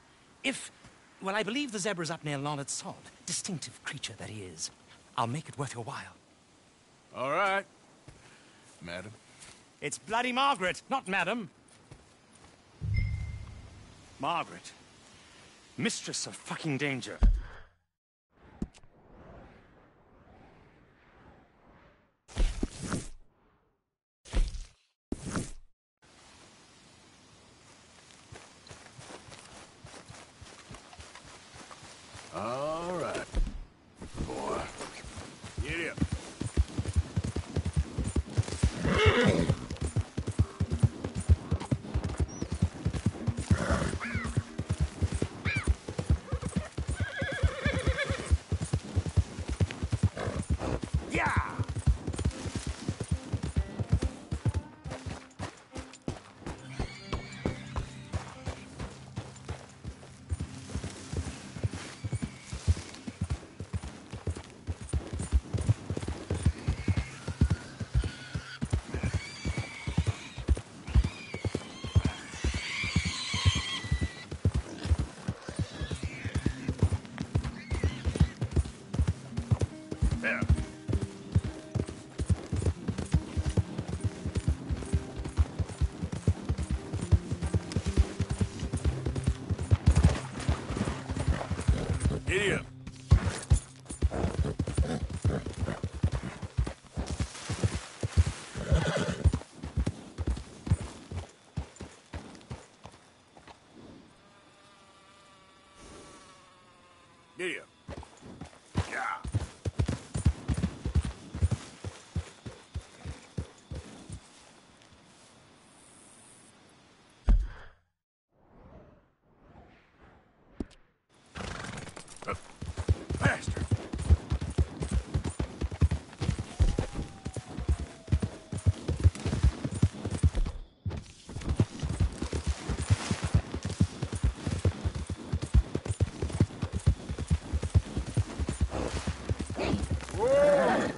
Well, I believe the zebra's up near Larned Sod. Distinctive creature that he is. I'll make it worth your while. All right, madam. It's bloody Margaret, not madam. Margaret. Mistress of fucking danger. All right, boy. Get up. Yeah! There. Giddy up. Giddy up. Yeah. Yeah.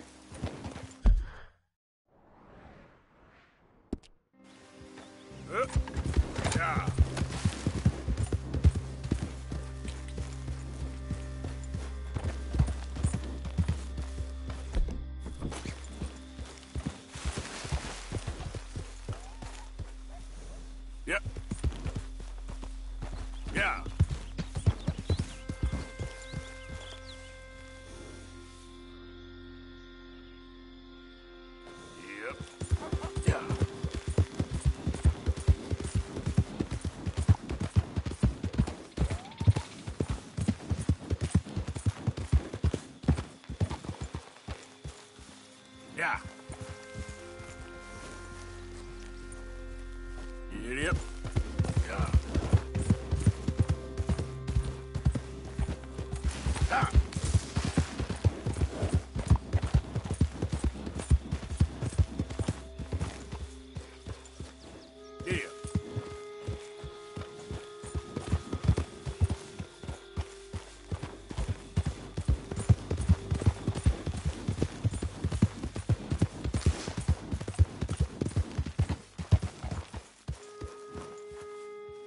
Yep. Yeah. Yep. Yeah. Yeah. Yep. Yeah. Ah. Yeah.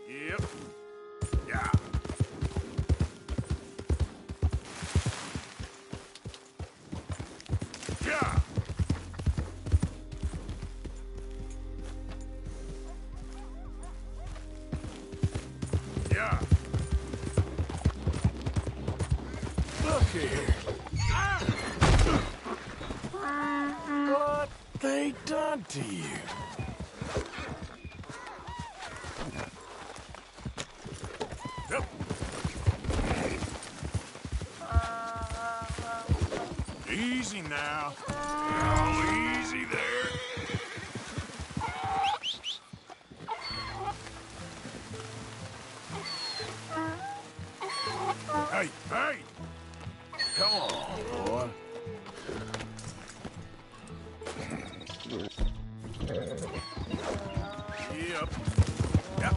Yep. Yeah. Yeah. Yeah. Look here. What they done to you? Yep. Easy now. Oh, easy there. Hey, hey! Come on, boy. Yep. Yep.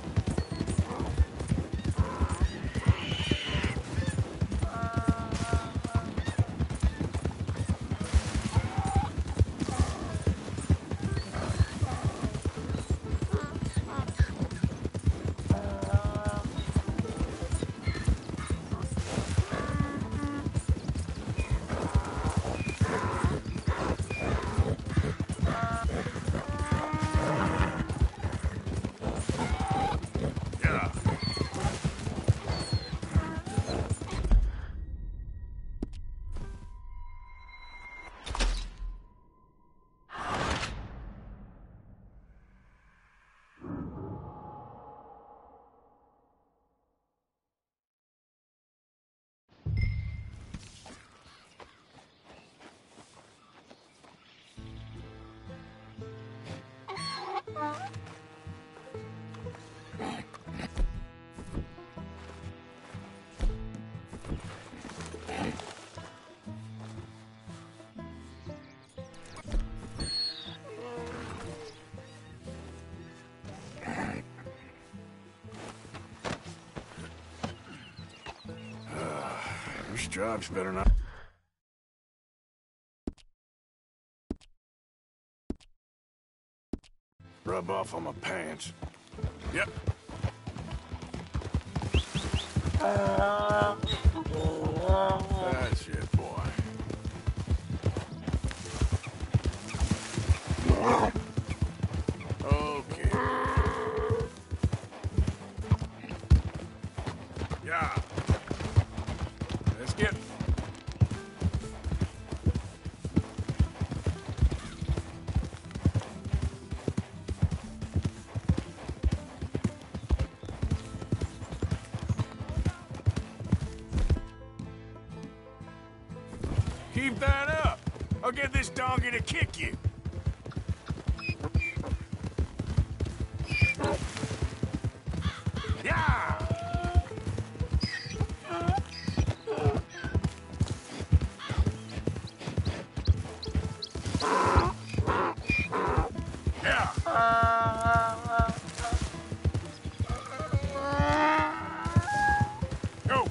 Yeah. This job's better not. Rub off on my pants. Yep. That's it, boy. Okay. Yeah. Let's get... Keep that up. I'll get this donkey to kick you. Yeah! Go!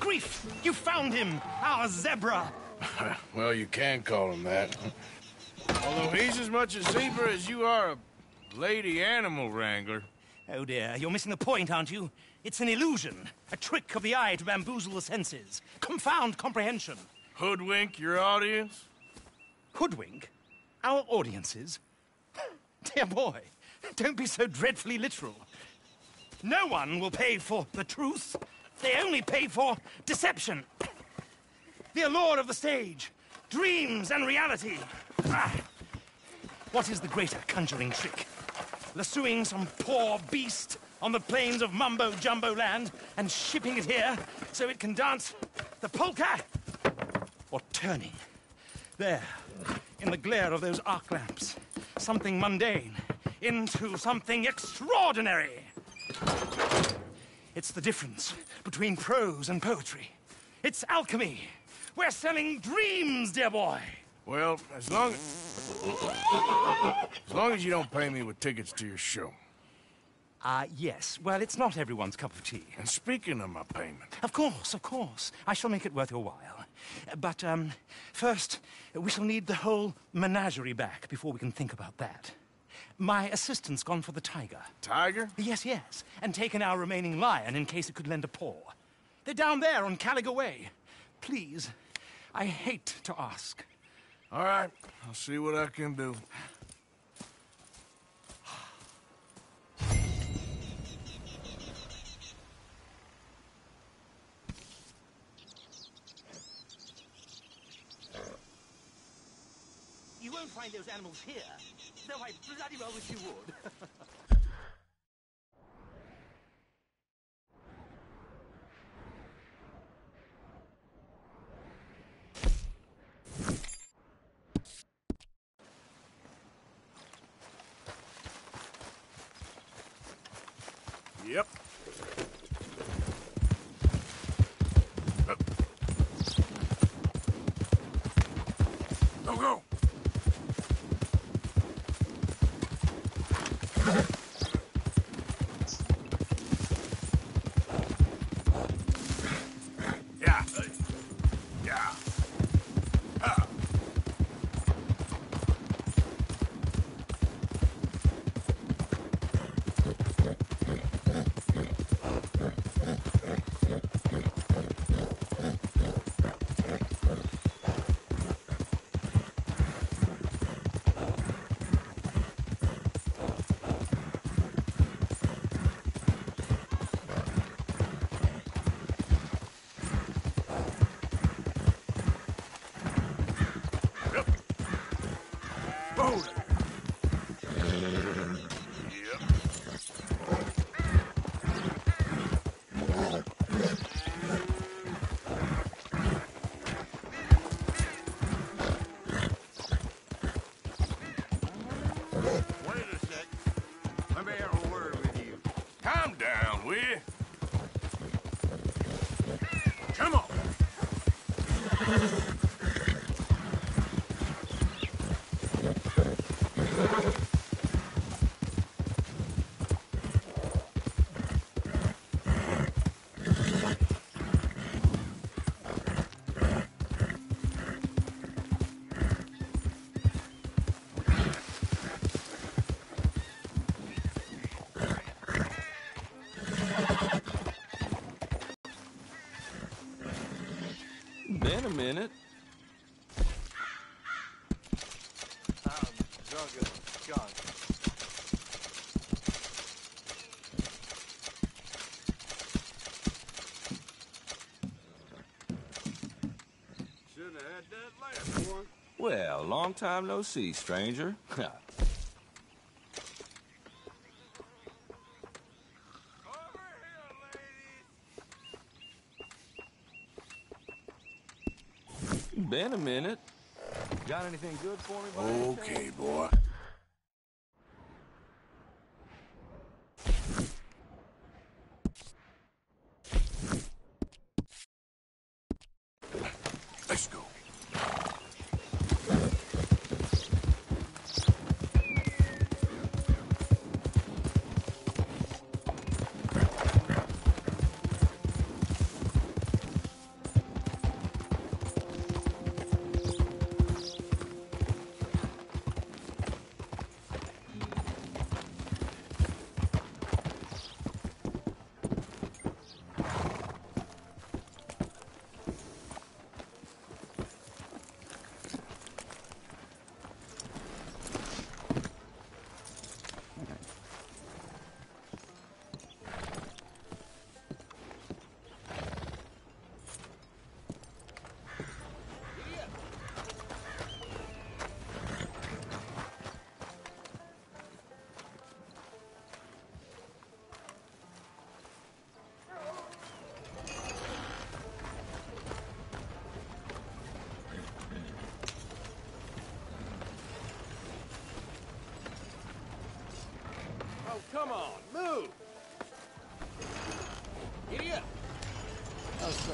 grief! You found him! Our zebra! Well, you can call him that. Although he's as much a zebra as you are a lady animal wrangler. Oh dear, you're missing the point, aren't you? It's an illusion. A trick of the eye to bamboozle the senses. Confound comprehension. Hoodwink your audience? Hoodwink? Our audiences? Dear boy, don't be so dreadfully literal. No one will pay for the truth. They only pay for deception. The allure of the stage, dreams and reality. Ah. What is the greater conjuring trick? Lassoing some poor beast on the plains of mumbo-jumbo land and shipping it here so it can dance the polka? Or turning, there, in the glare of those arc lamps, something mundane into something extraordinary? It's the difference between prose and poetry. It's alchemy. We're selling dreams, dear boy. Well, as long as you don't pay me with tickets to your show. Yes. Well, it's not everyone's cup of tea. And speaking of my payment... Of course, of course. I shall make it worth your while. But, first, we shall need the whole menagerie back before we can think about that. My assistant's gone for the tiger. Tiger? Yes, yes. And taken our remaining lion in case it could lend a paw. They're down there on Caliga Way. Please, I hate to ask. All right, I'll see what I can do. You won't find those animals here, though I bloody well wish you would. Yep. Go, go! Yeah. Yeah. Come on! Been a minute. John. Should have had that last one. Well, long time no see, stranger. Been a minute. Got anything good for me, buddy? Okay, boy. Let's go. fellas say?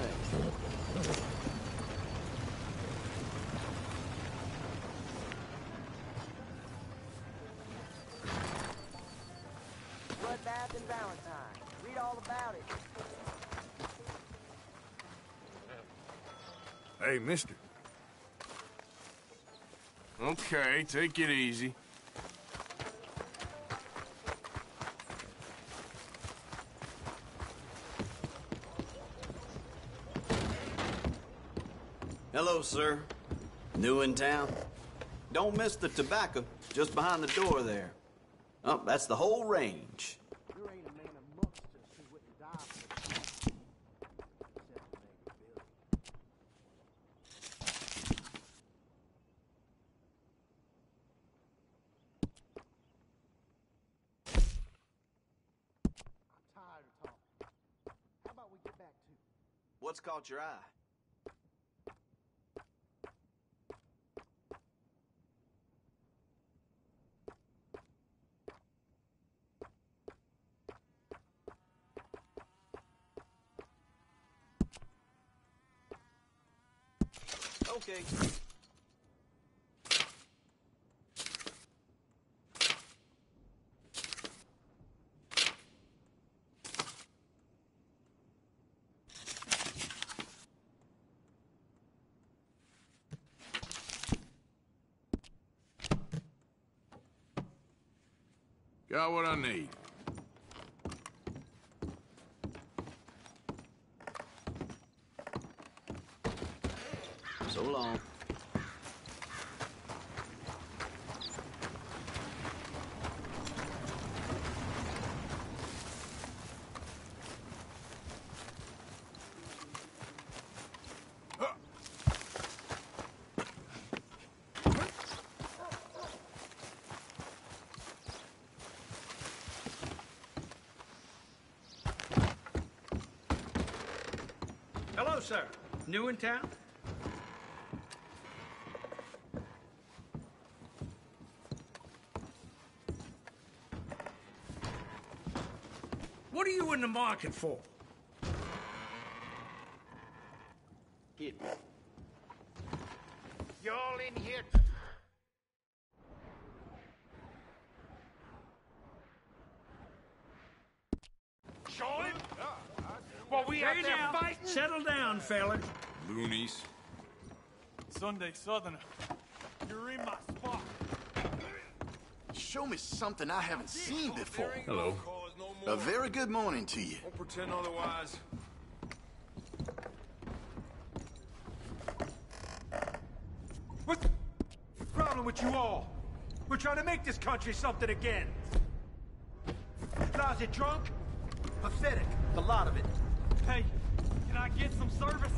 Bloodbath and Valentine. Read all about it. Hey, mister. Okay, take it easy. Hello, sir. New in town? Don't miss the tobacco, just behind the door there. Oh, that's the whole range. There ain't a man amongst us who wouldn't die for the except maybe Billy. I'm tired of talking. How about we get back to it? What's caught your eye? Okay. Got what I need. So long. Hello, sir. New in town? What are you in the market for? Hit me. You all in here? Showing? Well, we out there fighting? Settle down, fella. Loonies. Sunday Southerner. You're in my spot. Show me something I haven't seen before. Hello. A very good morning to you. Won't pretend otherwise. What's the problem with you all? We're trying to make this country something again. Lousy drunk? Pathetic, a lot of it. Hey, can I get some service?